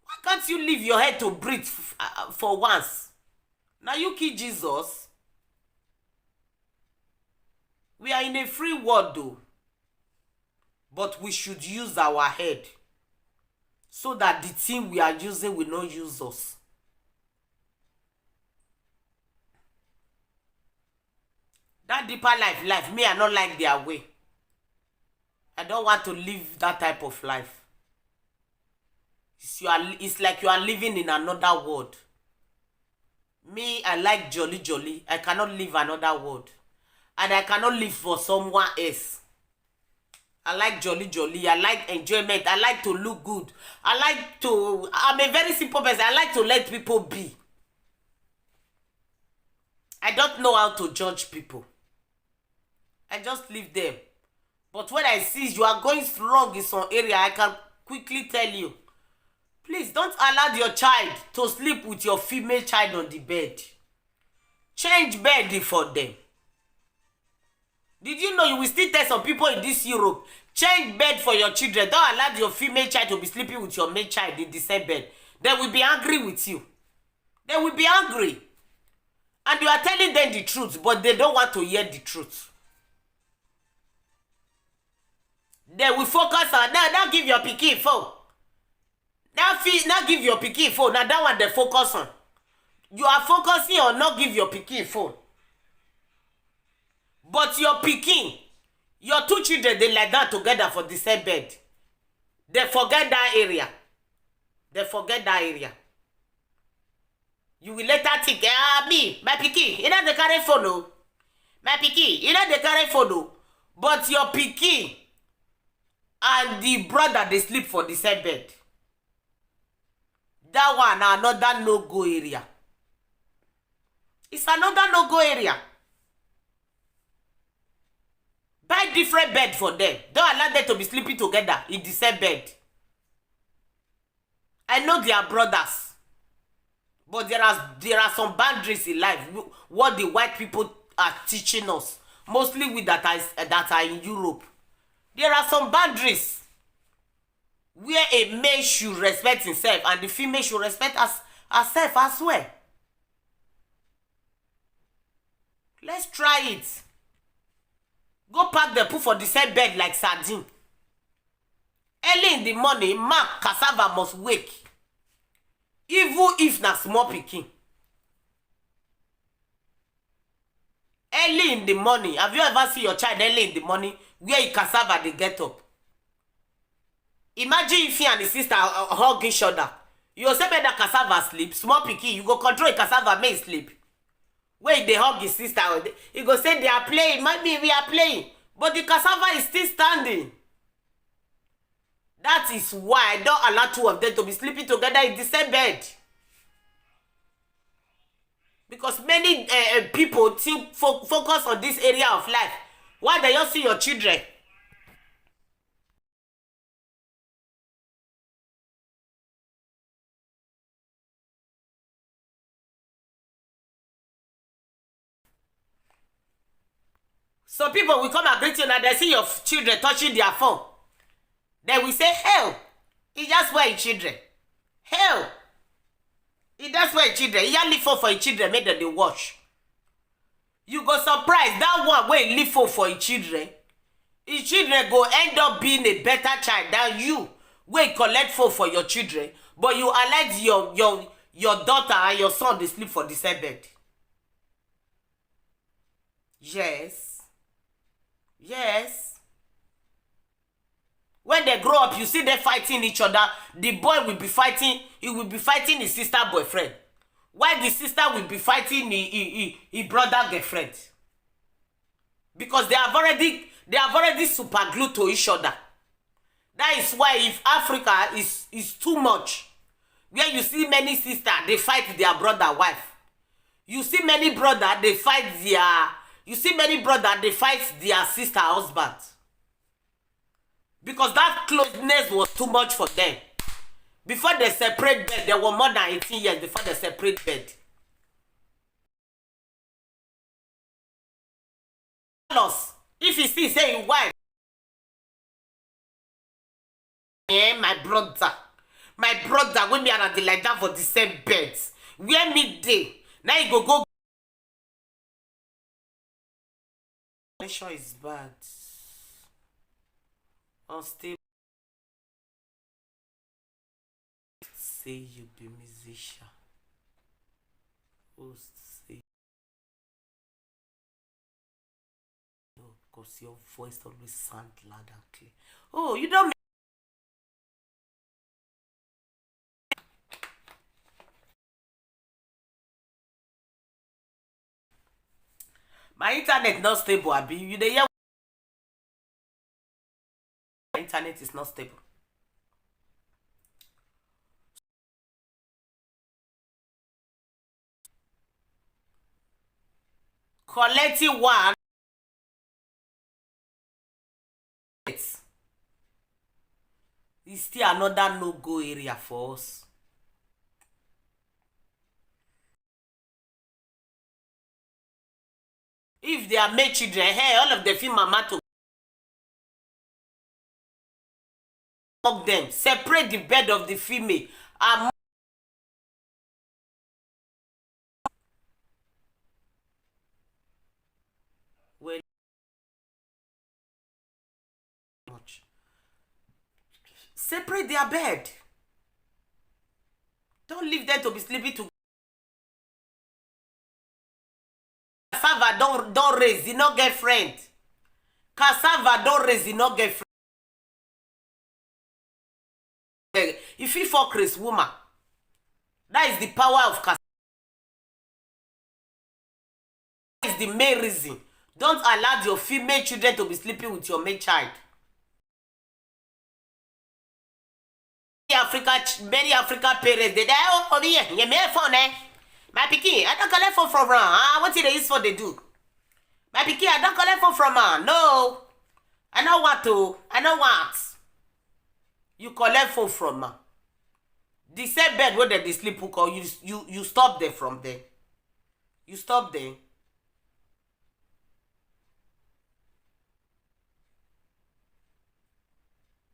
Why can't you leave your hair to breathe for once? Now you kill Jesus. We are in a free world though. But we should use our head. So that the thing we are using will not use us. That Deeper Life, me, I don't like their way. I don't want to live that type of life. It's like you are living in another world. Me, I like jolly. I cannot live another world. And I cannot live for someone else. I like jolly. I like enjoyment. I like to look good. I'm a very simple person. I like to let people be. I don't know how to judge people. I just leave them. But when I see you are going wrong in some area, I can quickly tell you, please don't allow your child to sleep with your female child on the bed. Change bed for them. Did you know you will still tell some people in this Europe, change bed for your children. Don't allow your female child to be sleeping with your male child in the same bed. They will be angry with you. They will be angry. And you are telling them the truth, but they don't want to hear the truth. They will focus on, now give your pikin phone. Now give your pikin phone. Now that one they focus on. You are focusing on not give your pikin phone. But your pikin, your two children, they lie down together for the same bed. They forget that area. They forget that area. You will later think, me, my pikin, you know the carry phone, no? My pikin, you know the carry phone, no? But your pikin and the brother, they sleep for the same bed. That one, another no-go area. It's another no-go area. Buy different bed for them. Don't allow them to be sleeping together in the same bed. I know they are brothers. But there are some boundaries in life. What the white people are teaching us. Mostly with that are in Europe. There are some boundaries. Where a male should respect himself and the female should respect herself as well. Let's try it. Go pack the poo for the same bed like sardine. Early in the morning, Mark cassava must wake. Even if na small pikin. Early in the morning, have you ever seen your child early in the morning where a cassava they get up? Imagine if he and his sister hug each other. You say make that cassava sleep, small pikin, you go control cassava may sleep. Where they hug his sister, he go say they are playing, maybe we are playing, but the cassava is still standing. That is why I don't allow two of them to be sleeping together in the same bed. Because many people think focus on this area of life. Why do you see your children? So people will come and greet you and they see your children touching their phone. They will say, hell, it's just for your children. Hell, it's just for your children. You leave phone for your children, make them they watch. You go surprised that one where you leave phone for your children go end up being a better child than you, where you collect phone for your children, but you allow your daughter and your son they sleep for the same bed. Yes. Yes. When they grow up, you see them fighting each other. The boy will be fighting, he will be fighting his sister boyfriend. While the sister will be fighting his brother girlfriend. Because they have already super glued to each other. That is why if Africa is too much, where you see many sisters, they fight their brother wife. You see many brothers, they fight their sister husband. Because that closeness was too much for them. Before they separate bed, they were more than 18 years before they separate bed. If you see, say, why? My brother, when me are like that for the same beds. Where midday, now you go. Connection is bad. Unstable. Say you be musician. Oh, say no, because your voice always sound loud and clear. Oh, you don't. My internet not stable, Abi. You dey hear? My internet is not stable. Collecting one. It's still another no-go area for us. If they are male children, hey, all of them feel mama to hug them. Separate the bed of the female. Well, much. Separate their bed. Don't leave them to be sleeping together. Cassava don't raise, e no get friend. Cassava don't raise, e no get friend. If you fuck Chris woman, that is the power of cassava. That is the main reason. Don't allow your female children to be sleeping with your male child. Many African parents, they die, oh, for me, you may phone, eh? My pikin, I don't collect phone from her. What they use for they do? My pikin, I don't collect phone from her. No. I know what to. I know what. You collect phone from her. The same bed where they sleep hook or you stop them from there. You stop them.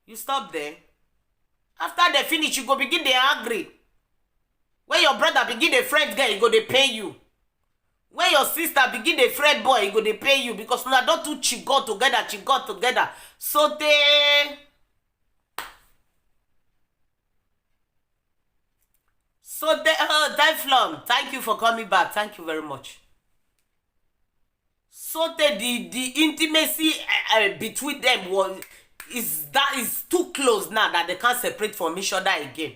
You stop there. After they finish, you go begin they angry. When your brother begin a friend girl, he go they pay you. When your sister begin a friend boy, he go they pay you because now don't two chigot together. So they Teflon, thank you for coming back. Thank you very much. So the intimacy between them is too close now that they can't separate from each other again.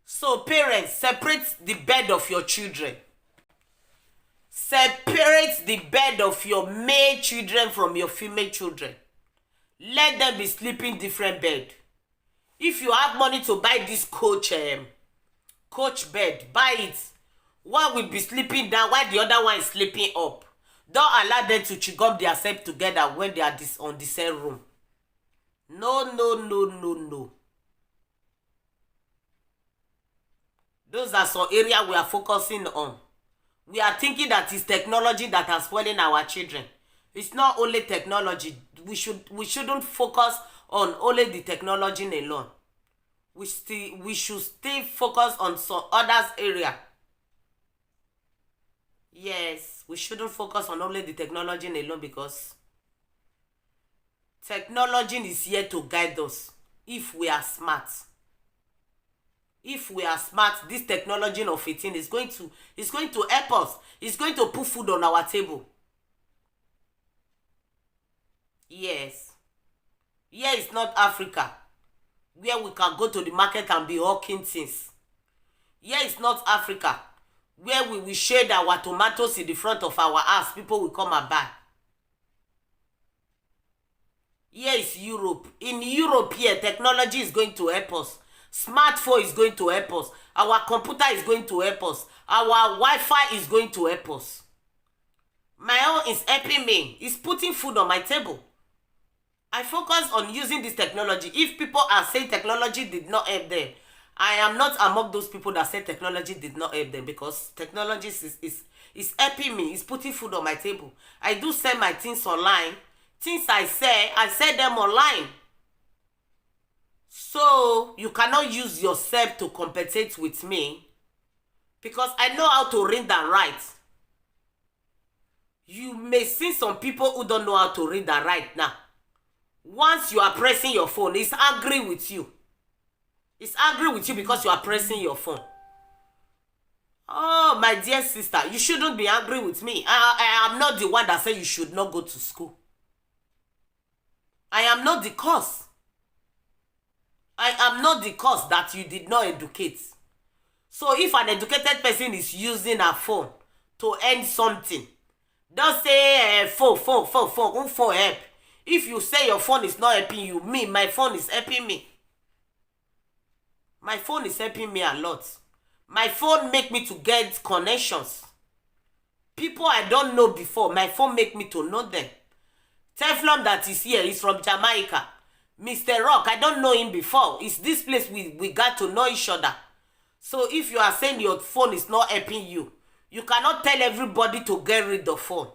So parents, separate the bed of your children. Separate the bed of your male children from your female children. Let them be sleeping different bed. If you have money to buy this coach bed, buy it. One will be sleeping down while the other one is sleeping up. Don't allow them to chigum themselves together when they are on the same room. No. Those are some areas we are focusing on. We are thinking that it's technology that is spoiling our children. It's not only technology. We shouldn't focus on only the technology alone. We should stay focused on some others area. Yes, we shouldn't focus on only the technology alone because technology is here to guide us if we are smart. If we are smart, this technology of 18 is going to help us. It's going to put food on our table. Yes. Here is not Africa, where we can go to the market and be hawking things. Here is not Africa, where we will shade our tomatoes in the front of our house. People will come and buy. Here is Europe. In Europe here, technology is going to help us. Smartphone is going to help us. Our computer is going to help us. Our Wi-Fi is going to help us. My own is helping me. It's putting food on my table. I focus on using this technology. If people are saying technology did not help them, I am not among those people that say technology did not help them because technology is helping me. It's putting food on my table. I do sell my things online. Things I sell them online. So you cannot use yourself to compensate with me because I know how to read and write. You may see some people who don't know how to read and write now. Once you are pressing your phone, it's angry with you. It's angry with you because you are pressing your phone. Oh, my dear sister, you shouldn't be angry with me. I am not the one that said you should not go to school. I am not the cause. I am not the cause that you did not educate. So if an educated person is using a phone to earn something, don't say phone help. If you say your phone is not helping you, my phone is helping me. My phone is helping me a lot. My phone make me to get connections. People I don't know before, my phone make me to know them. Teflon that is here is from Jamaica. Mr. Rock, I don't know him before. It's this place we got to know each other. So if you are saying your phone is not helping you, You cannot tell everybody to get rid of phone.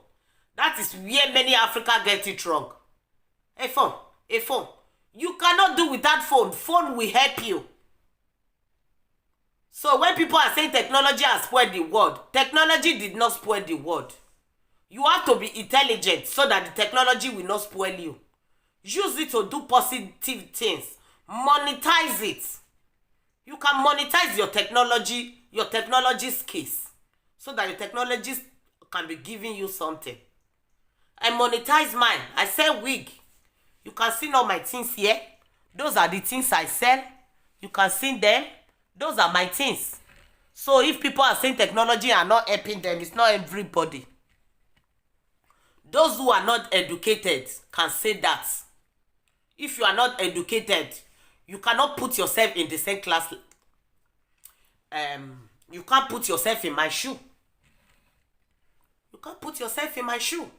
That is where many Africa get it wrong. A phone, a phone. You cannot do without phone. Phone will help you. So when people are saying technology has spoiled the world, technology did not spoil the world. You have to be intelligent so that the technology will not spoil you. Use it to do positive things. Monetize it. You can monetize your technology skills, so that your technology can be giving you something. I monetize mine. I sell wig. You can see all my things here. Those are the things I sell. You can see them. Those are my things. So if people are saying technology are not helping them, it's not everybody. Those who are not educated can say that. If you are not educated, you cannot put yourself in the same class. You can't put yourself in my shoe. You can't put yourself in my shoe.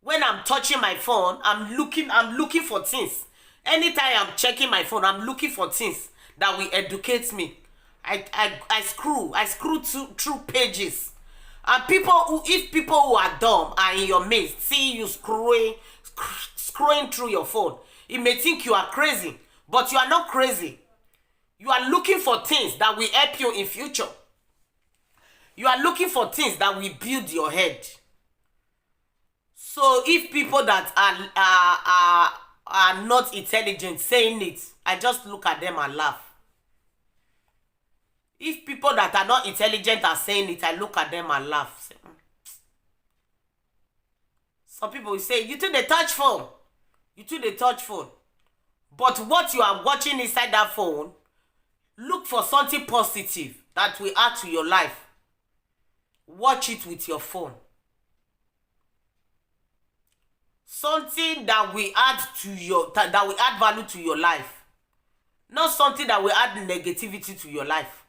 When I'm touching my phone, I'm looking for things. Anytime I'm checking my phone, I'm looking for things that will educate me. I screw through pages. And if people who are dumb are in your midst, see you scrolling through your phone, it may think you are crazy, but you are not crazy. You are looking for things that will help you in future. You are looking for things that will build your head. So if people that are not intelligent saying it, I just look at them and laugh. If people that are not intelligent are saying it, I look at them and laugh. Some people will say, you too dey touch phone. You too dey touch phone. But what you are watching inside that phone, look for something positive that will add to your life. Watch it with your phone. Something that will add value to your life. Not something that will add negativity to your life.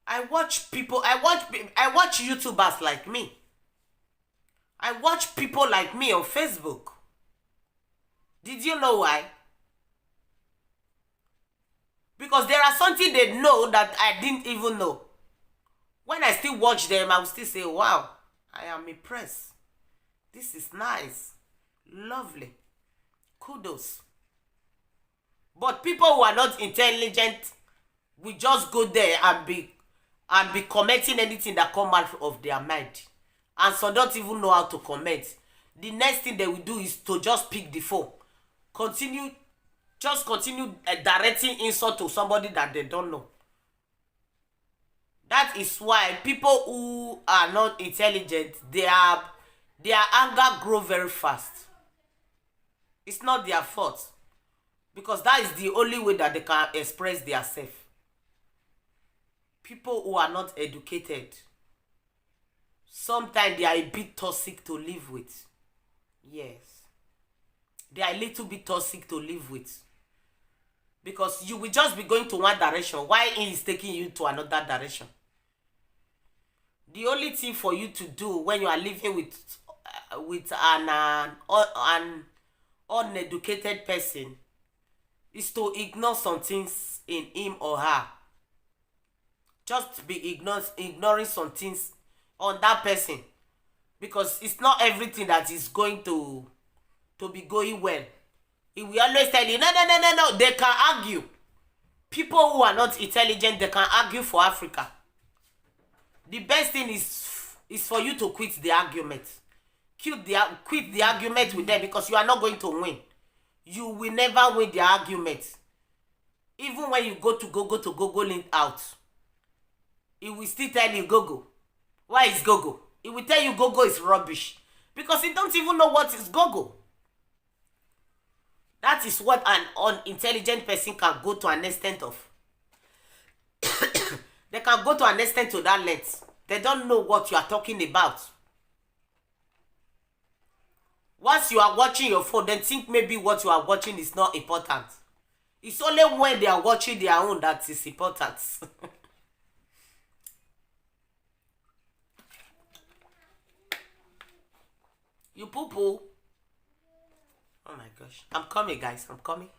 I watch YouTubers like me. I watch people like me on Facebook. Did you know why? Because there are something they know that I didn't even know. When I still watch them, I will still say, wow, I am impressed. This is nice. Lovely. Kudos. But people who are not intelligent will just go there and be commenting anything that come out of their mind. And some don't even know how to comment. The next thing they will do is to just pick the phone. Continue directing insult to somebody that they don't know. That is why people who are not intelligent, their anger grow very fast. It's not their fault. Because that is the only way that they can express themselves. People who are not educated, sometimes they are a bit toxic to live with. Yes. They are a little bit toxic to live with. Because you will just be going to one direction while he is taking you to another direction. The only thing for you to do when you are living with an uneducated person is to ignore some things in him or her. Just be ignoring some things on that person. Because it's not everything that is going to be going well. He will always tell you, no. They can argue. People who are not intelligent, they can argue for Africa. The best thing is for you to quit the argument. Quit the argument with them, because you are not going to win. You will never win the argument. Even when you go to Google it out, it will still tell you Google. Why is Google? It will tell you Google is rubbish. Because it don't even know what is Google. That is what an unintelligent person can go to an extent of. They can go to an extent to that length. They don't know what you are talking about. Once you are watching your phone, then think maybe what you are watching is not important. It's only when they are watching their own that is important. You poo-poo. Oh my gosh. I'm coming, guys. I'm coming.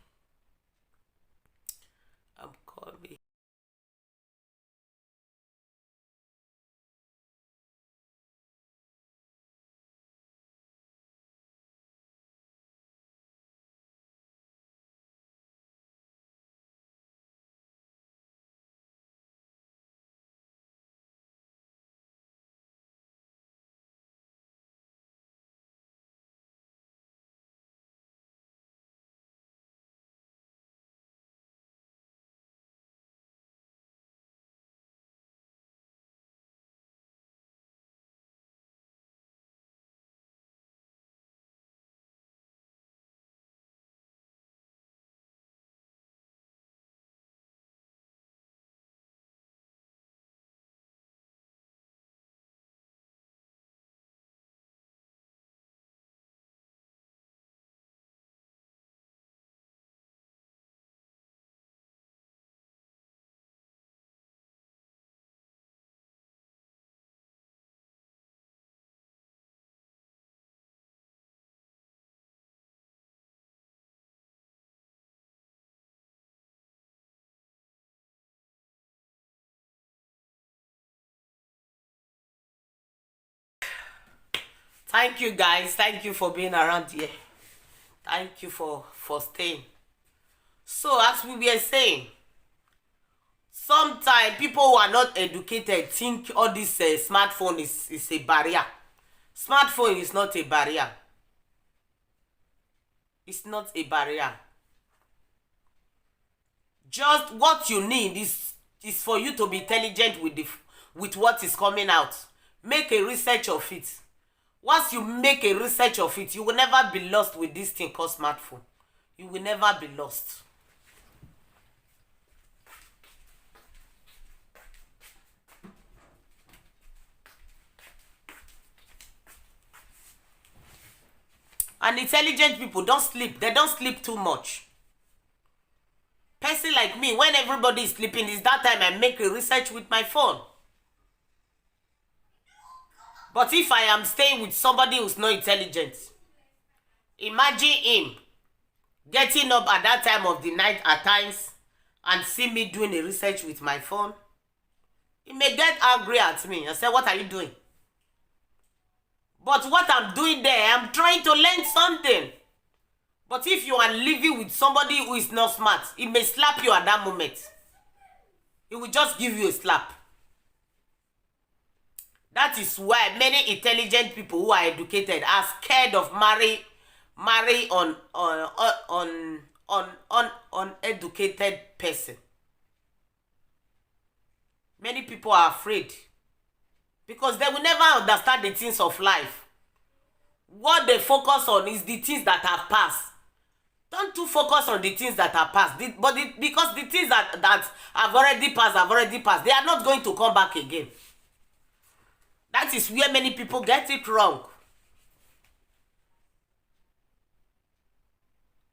Thank you guys. Thank you for being around here. Thank you for staying. So as we were saying, sometimes people who are not educated think all this smartphone is a barrier. Smartphone is not a barrier. It's not a barrier. Just what you need is for you to be intelligent with what is coming out. Make a research of it. Once you make a research of it, you will never be lost with this thing called smartphone. You will never be lost. And intelligent people don't sleep. They don't sleep too much. Person like me, when everybody is sleeping, it's that time I make a research with my phone. But if I am staying with somebody who's not intelligent, imagine him getting up at that time of the night at times and see me doing a research with my phone. He may get angry at me and say, what are you doing? But what I'm doing there, I'm trying to learn something. But if you are living with somebody who is not smart, he may slap you at that moment. He will just give you a slap. That is why many intelligent people who are educated are scared of marry uneducated person. Many people are afraid because they will never understand the things of life. What they focus on is the things that have passed. Don't too focus on the things that are past. Because the things that have already passed, they are not going to come back again. That is where many people get it wrong.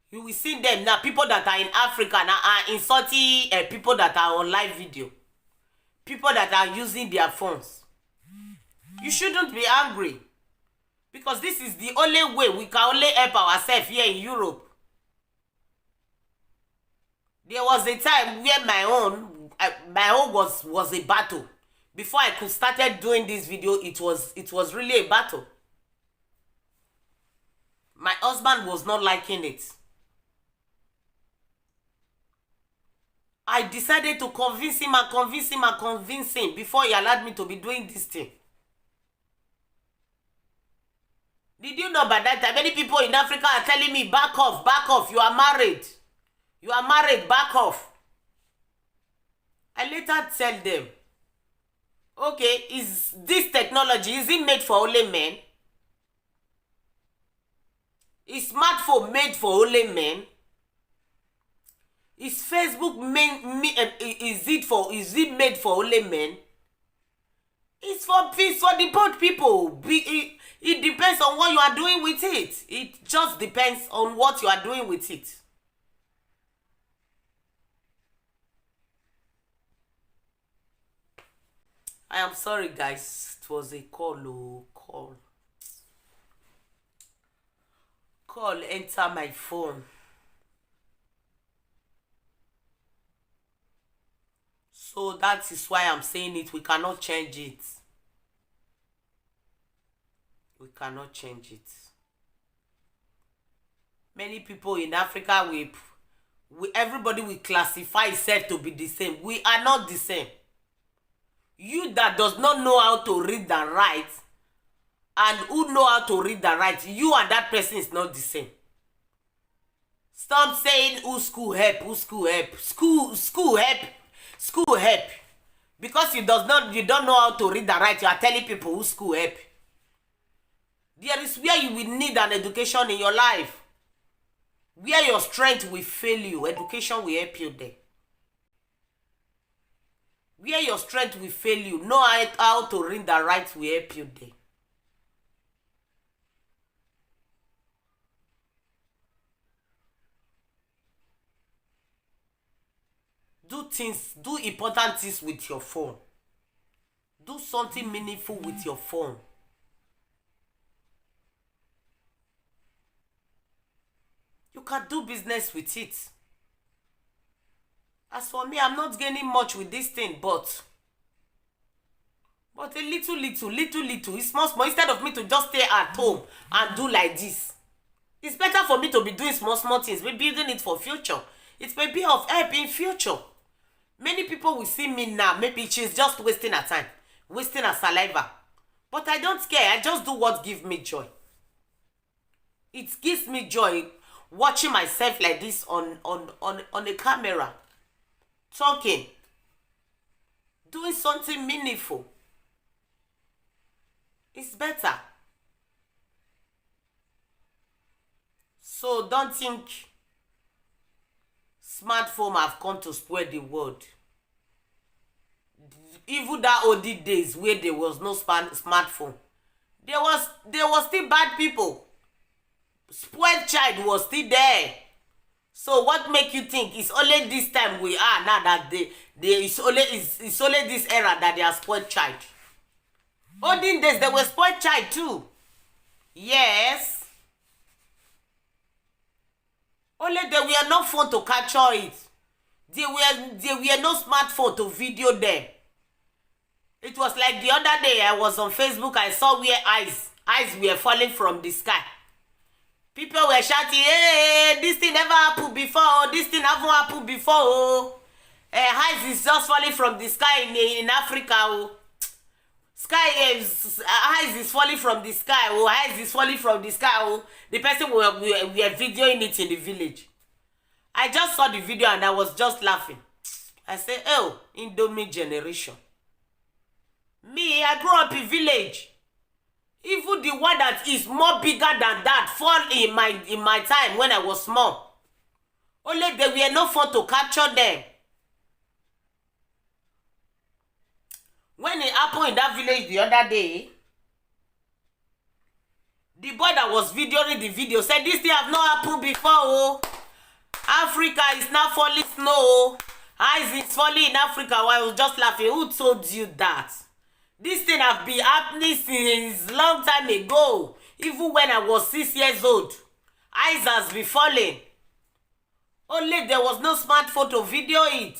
You will see them now, people that are in Africa now are insulting people that are on live video. People that are using their phones. You shouldn't be angry. Because this is the only way we can only help ourselves here in Europe. There was a time where my own was a battle. Before I could started doing this video, it was really a battle. My husband was not liking it. I decided to convince him before he allowed me to be doing this thing. Did you know by that time, many people in Africa are telling me, back off, you are married. You are married, back off. I later tell them, okay, is this technology, is it made for only men? Is smartphone made for only men? Is Facebook is it made for only men? It's for the both people. It depends on what you are doing with it. It just depends on what you are doing with it. I am sorry, guys. It was a call. Call enter my phone. So that is why I'm saying it. We cannot change it. We cannot change it. Many people in Africa, everybody will classify itself to be the same. We are not the same. You that does not know how to read and write, and who know how to read and write, you and that person is not the same. Stop saying who school help. School help. Because you don't know how to read and write, you are telling people who school help. There is where you will need an education in your life. Where your strength will fail you, education will help you there. Where your strength will fail you, know how to read and write will help you there. Do important things with your phone. Do something meaningful with your phone. You can do business with it. As for me, I'm not gaining much with this thing, but But a little, it's small, small. Instead of me to just stay at home and do like this. It's better for me to be doing small things. We're building it for future. It may be of help in future. Many people will see me now. Maybe she's just wasting her time. Wasting her saliva. But I don't care. I just do what gives me joy. It gives me joy watching myself like this on a camera. Talking. Doing something meaningful. It's better. So don't think smartphone have come to spoil the world. Even that old days where there was no smartphone, there was still bad people. Spoiled child was still there. So what make you think it's only this time we are now that it's only this era that they are spoiled child? Olden days they were spoiled child too. Yes. Only they were no phone to capture it. There were no smartphone to video them. It was like the other day I was on Facebook, I saw where eyes were falling from the sky. People were shouting, hey, this thing never happened before, this thing never happened before. Eyes is just falling from the sky in Africa. Eyes is falling from the sky. Eyes is falling from the sky. The person we are videoing it in the village. I just saw the video and I was just laughing. I said, oh, Indomie generation. Me, I grew up in village. Even the one that is more bigger than that fall in my time when I was small. Only there were no phone to capture them. When it happened in that village the other day, the boy that was videoing the video said, this thing have not happened before. Oh. Africa is now falling snow. Ice is falling in Africa. Well, I was just laughing. Who told you that? This thing have been happening since long time ago. Even when I was 6 years old. Ice has been falling. Only there was no smartphone to video it.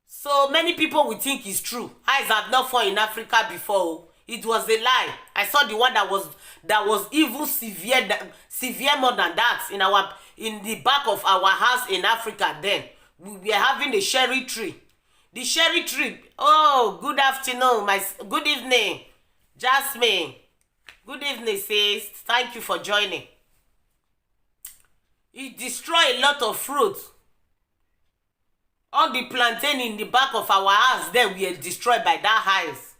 So many people will think it's true. Ice have not fallen in Africa before. It was a lie. I saw the one that was even severe more than that in the back of our house in Africa. Then we were having a cherry tree. The cherry tree. Oh, good afternoon, good evening, Jasmine. Good evening, sis. Thank you for joining. It destroyed a lot of fruit. All the plantain in the back of our house then were destroyed by that ice.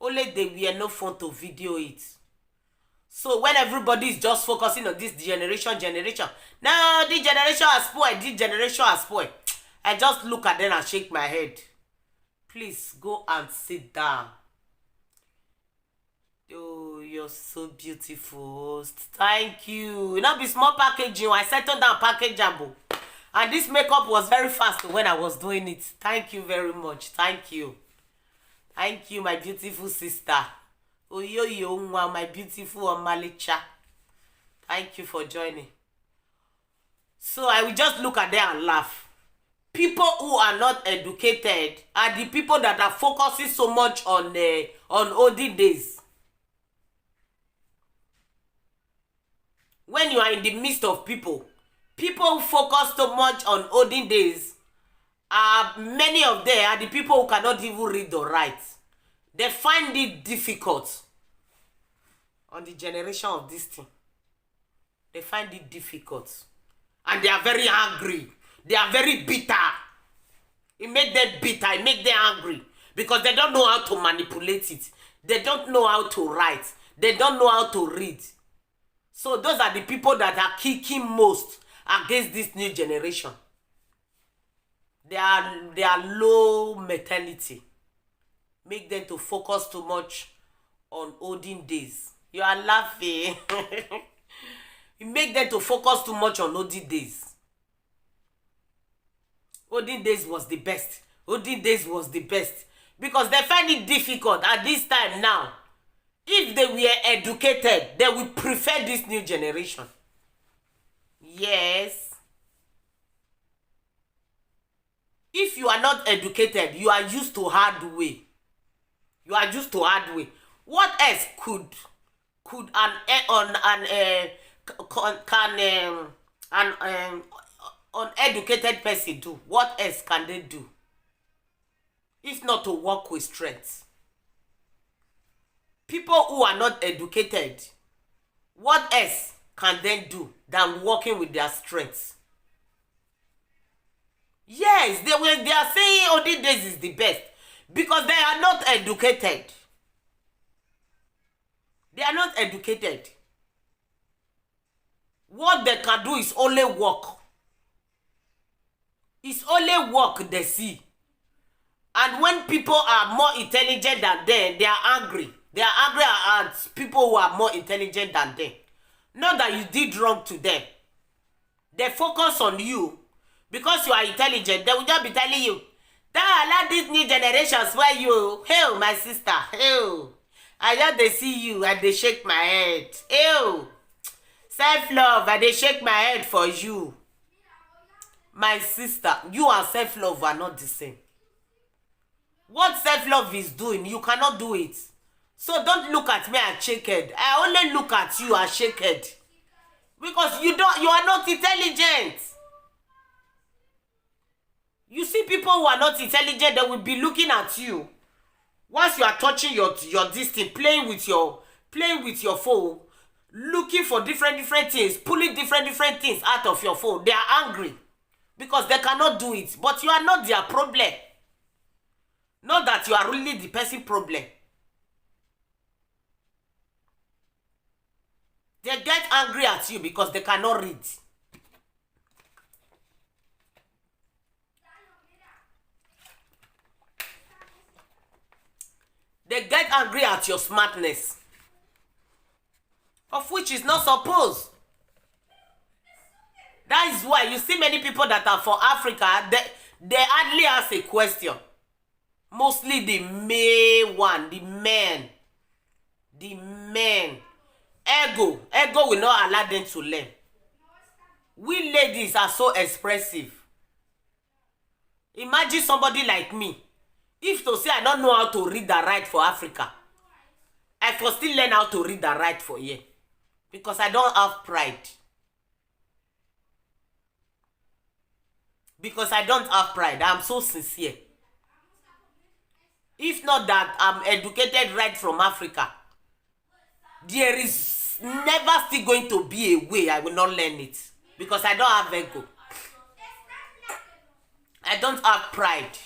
Only there were no phone to video it. So when everybody is just focusing on this generation, now this generation has spoiled, this generation has spoiled. I just look at them and shake my head. Please go and sit down. Oh, you're so beautiful. Thank you. Not be small packaging. I settled down package jumbo. And this makeup was very fast when I was doing it. Thank you very much. Thank you. Thank you, my beautiful sister. Oyoyo, my beautiful Omalicha. Thank you for joining. So I will just look at them and laugh. People who are not educated are the people that are focusing so much on olden days. When you are in the midst of people who focus so much on olden days, many of them are the people who cannot even read or write. They find it difficult. On the generation of this thing, they find it difficult. And they are very angry. They are very bitter. It makes them bitter. It makes them angry. Because they don't know how to manipulate it. They don't know how to write. They don't know how to read. So those are the people that are kicking most against this new generation. They are low mentality. Make them to focus too much on olden days. You are laughing. You make them to focus too much on olden days. Olden days was the best. Olden days was the best. Because they find it difficult at this time now. If they were educated, they would prefer this new generation. Yes. If you are not educated, you are used to hard way. You are used to hard way. What else could an uneducated person do? What else can they do if not to work with strength? People who are not educated, what else can they do than working with their strengths? Yes, they are saying olden days is the best because they are not educated. They are not educated. What they can do is only work. It's only work they see. And when people are more intelligent than them, they are angry. They are angry at people who are more intelligent than them. Not that you did wrong to them. They focus on you. Because you are intelligent, they will just be telling you, that these new generations where you, hell, my sister, hell. I just they see you and they shake my head. Hell. Self-love, and they shake my head for you. My sister, you and self-love are not the same. What self-love is doing, you cannot do it. So don't look at me and shake head. I only look at you and shake head. Because you are not intelligent. You see people who are not intelligent, they will be looking at you. Once you are touching your this thing, playing with your phone, looking for different things, pulling different things out of your phone, they are angry because they cannot do it. But you are not their problem. Not that you are really the person problem. They get angry at you because they cannot read. They get angry at your smartness, of which is not supposed. That is why you see many people that are for Africa, they hardly ask a question. Mostly the male one, the men. Ego will not allow them to learn. We ladies are so expressive. Imagine somebody like me. If to say I don't know how to read and write for Africa, I for still learn how to read and write for here. Because I don't have pride. Because I don't have pride. I'm so sincere. If not that I'm educated right from Africa, there is never still going to be a way I will not learn it. Because I don't have ego. I don't have pride.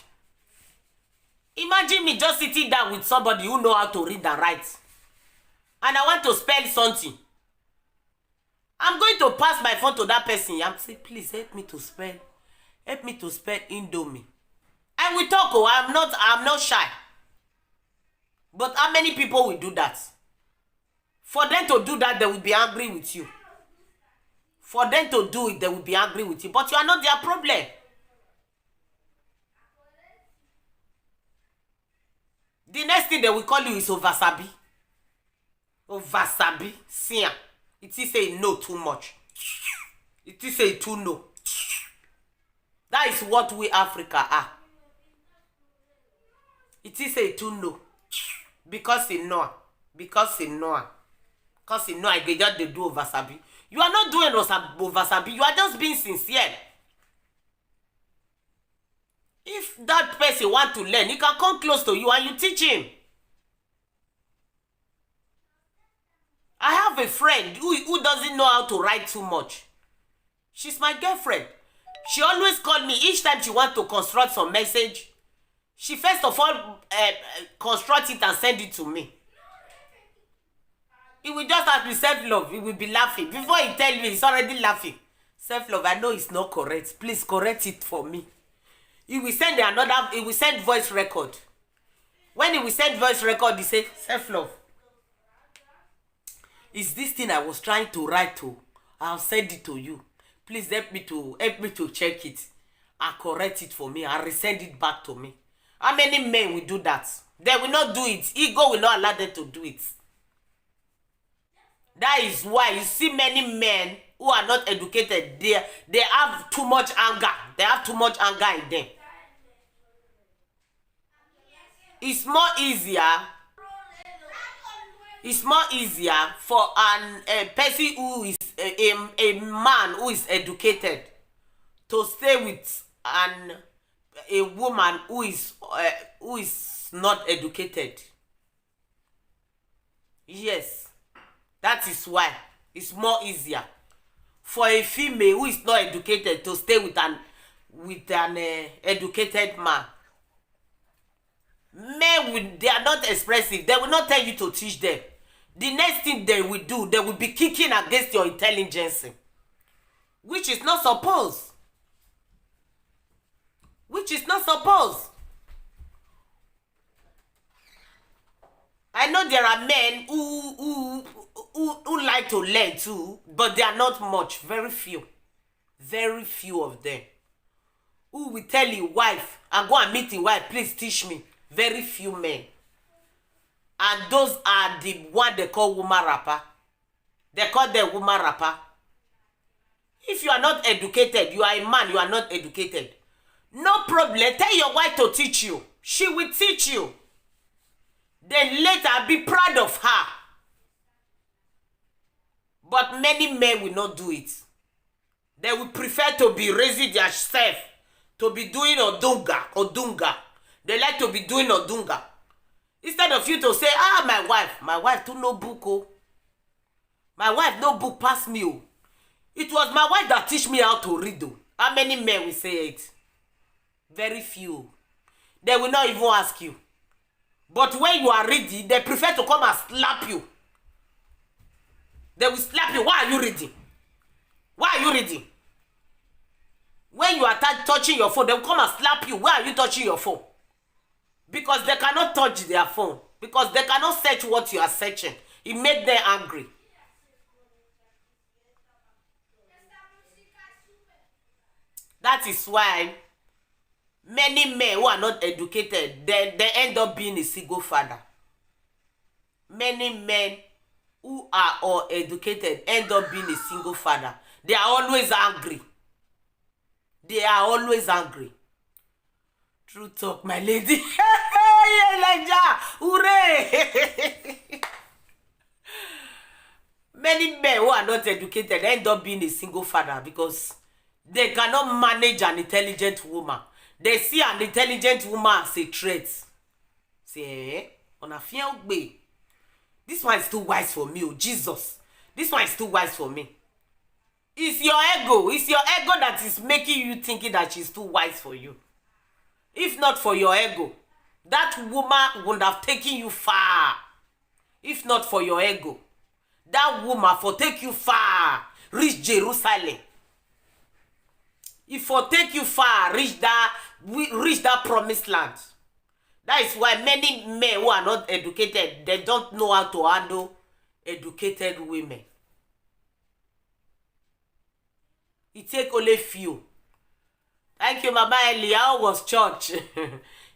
Imagine me just sitting down with somebody who know how to read and write. And I want to spell something. I'm going to pass my phone to that person. I'm saying, please help me to spell. Help me to spell Indomie. And we talk, oh, I'm not shy. But how many people will do that? For them to do that, they will be angry with you. For them to do it, they will be angry with you. But you are not their problem. The next thing they will call you is oversabi. Oversabi. Sia. It is say no too much. It is say too no. That is what we Africa are. It is say too no. Because in Noah. Because in Noah. Because in Noah, they just do oversabi. You are not doing oversabi. You are just being sincere. If that person want to learn, he can come close to you and you teach him. I have a friend who doesn't know how to write too much. She's my girlfriend. She always call me each time she want to construct some message. She first of all construct it and send it to me. He will just ask me self-love. He will be laughing. Before he tell me, he's already laughing. Self-love, I know it's not correct. Please correct it for me. He will send he will send voice record. When he will send voice record, he say, self-love. Is this thing I was trying to write to? I'll send it to you. Please help me to check it and correct it for me and resend it back to me. How many men will do that? They will not do it. Ego will not allow them to do it. That is why you see many men who are not educated, they have too much anger. They have too much anger in them. it's more easier for a person who is a man who is educated to stay with a woman who is not educated. Yes, that is why it's more easier for a female who is not educated to stay with an educated man. Men, they are not expressive. They will not tell you to teach them. The next thing they will do, they will be kicking against your intelligence, which is not supposed. I know there are men who like to learn too, but they are not much. Very few of them who will tell you wife and go and meet the wife, please teach me. Very few men. And those are the one they call woman rapper. They call them woman rapper. If you are not educated, you are a man, you are not educated, no problem. Tell your wife to teach you. She will teach you. Then later be proud of her. But many men will not do it. They will prefer to be raising their self, to be doing odunga. They like to be doing odunga. Instead of you to say, my wife too no book, oh. My wife no book pass me, oh. It was my wife that teach me how to read, oh. How many men will say it? Very few. They will not even ask you. But when you are reading, they prefer to come and slap you. They will slap you. Why are you reading? Why are you reading? When you are touching your phone, they will come and slap you. Why are you touching your phone? Because they cannot touch their phone. Because they cannot search what you are searching. It made them angry. That is why many men who are not educated, they end up being a single father. Many men who are educated end up being a single father. They are always angry. True talk, my lady. Elijah, hooray! Many men who are not educated end up being a single father because they cannot manage an intelligent woman. They see an intelligent woman as a threat. Say, on a field way. This one is too wise for me, oh Jesus. This one is too wise for me. It's your ego. It's your ego that is making you thinking that she's too wise for you. If not for your ego, that woman would have taken you far. If not for your ego, that woman for take you far, reach Jerusalem. If for take you far, reach that promised land. That is why many men who are not educated, they don't know how to handle educated women. It take only few. Thank you, Mama Eli. How was church?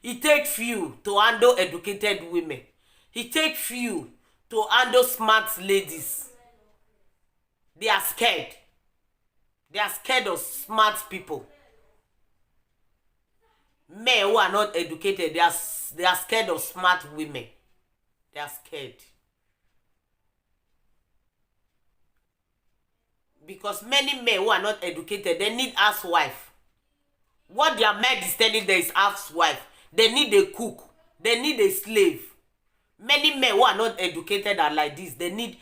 It take few to handle educated women. It take few to handle smart ladies. They are scared. They are scared of smart people. Men who are not educated, they are scared of smart women. They are scared. Because many men who are not educated, they need housewife. What their mind is telling them is housewife. They need a cook. They need a slave. Many men who are not educated are like this. They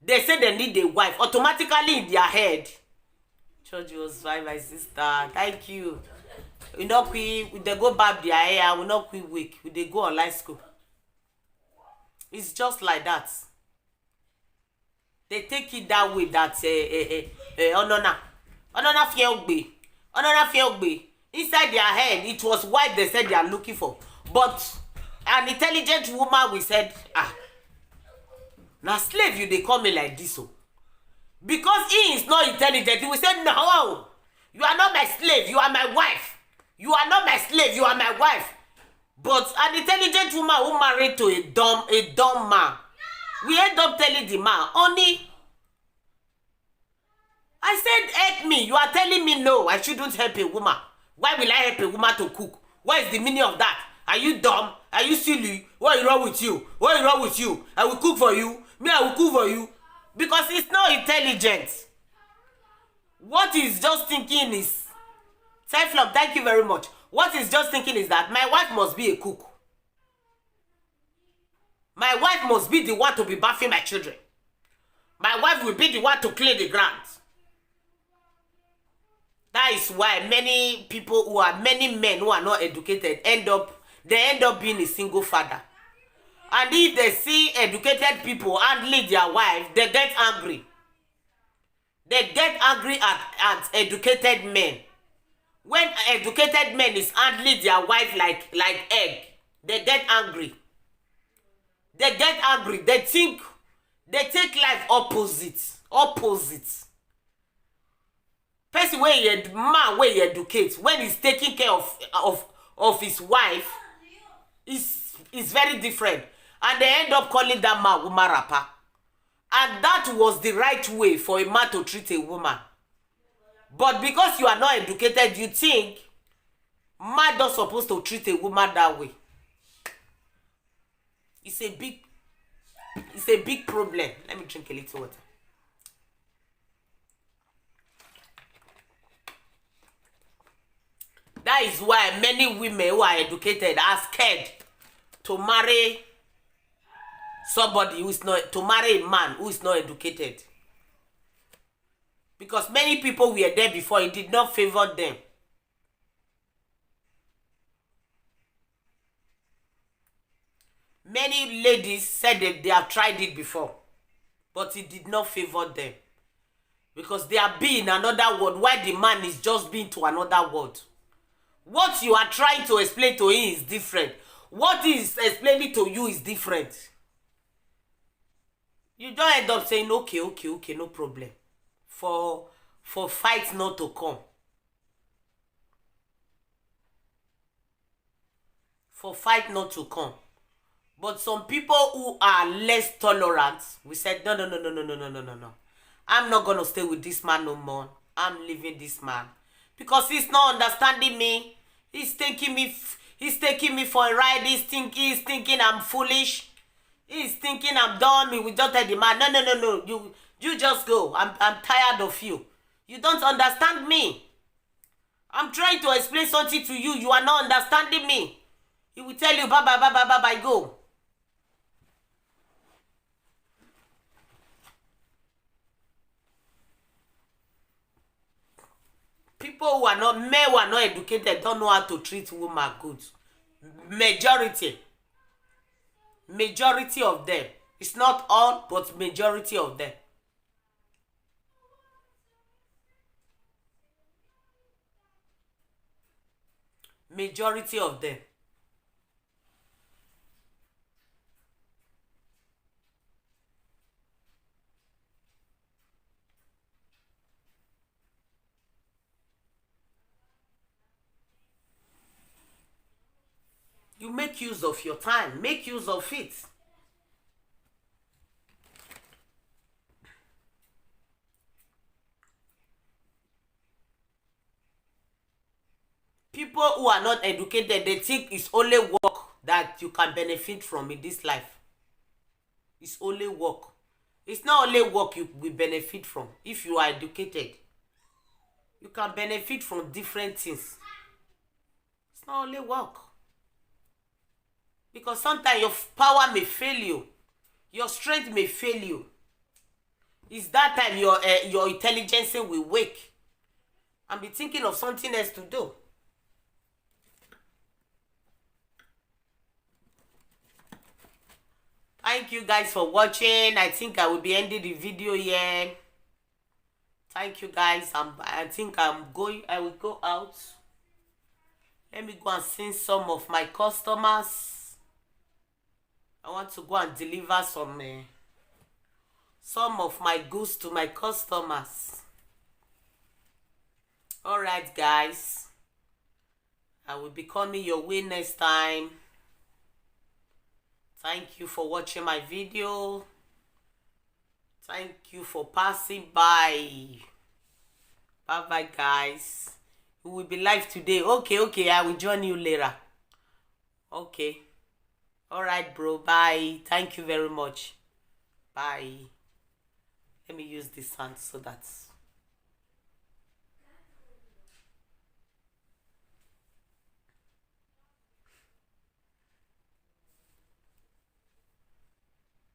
say they need a wife. Automatically in their head. Church was fine, my sister. Thank you. We not quit. They go back their hair. We not quit week. They go online school. It's just like that. They take it that way. That Onona fiogbe. Inside their head, it was wife they said they are looking for. But an intelligent woman, we said, now slave you, they call me like this. Oh. Because he is not intelligent, he will say, no, you are not my slave, you are my wife. You are not my slave, you are my wife. But an intelligent woman who married to a dumb man, we end up telling the man, honey, I said help me. You are telling me no, I shouldn't help a woman. Why will I help a woman to cook? What is the meaning of that? Are you dumb? Are you silly? What is wrong with you? What is wrong with you? I will cook for you. Me, I will cook for you. Because it's not intelligent. What is just thinking is, self-love, thank you very much. What is just thinking is that my wife must be a cook. My wife must be the one to be bathing my children. My wife will be the one to clean the grounds. That is why many men who are not educated end up being a single father. And if they see educated people handling their wife, they get angry. They get angry at educated men. When educated men is handling their wife like egg, they get angry. They get angry. They take life opposite. Person man wey he educate, when he's taking care of his wife, is very different. And they end up calling that man woman rapper. And that was the right way for a man to treat a woman. But because you are not educated, you think man not supposed to treat a woman that way. It's a big problem. Let me drink a little water. That is why many women who are educated are scared to marry somebody who is not, to marry a man who is not educated. Because many people were there before, it did not favor them. Many ladies said that they have tried it before, but it did not favor them. Because they are being another world, while the man is just being to another world. What you are trying to explain to him is different. What he is explaining to you is different. You don't end up saying, okay, no problem. For fight not to come. For fight not to come. But some people who are less tolerant, we said, no. I'm not going to stay with this man no more. I'm leaving this man. Because he's not understanding me. He's taking me for a ride. He's thinking I'm foolish. He's thinking I'm dumb. We just tell the man, no. You just go. I'm tired of you. You don't understand me. I'm trying to explain something to you. You are not understanding me. He will tell you, bye, go. People who are not, men who are not educated don't know how to treat women good. Majority of them. It's not all, but majority of them. Majority of them. You make use of your time. Make use of it. People who are not educated, they think it's only work that you can benefit from in this life. It's only work. It's not only work you will benefit from. If you are educated, you can benefit from different things. It's not only work. Because sometimes your power may fail you. Your strength may fail you. It's that time your intelligence will wake and be thinking of something else to do. Thank you guys for watching. I think I will be ending the video here. Thank you guys. I think I will go out. Let me go and see some of my customers. I want to go and deliver some of my goods to my customers. Alright guys, I will be coming your way next time. Thank you for watching my video. Thank you for passing by. Bye bye guys. We will be live today. Okay, I will join you later. Okay. All right, bro. Bye. Thank you very much. Bye. Let me use this hand so that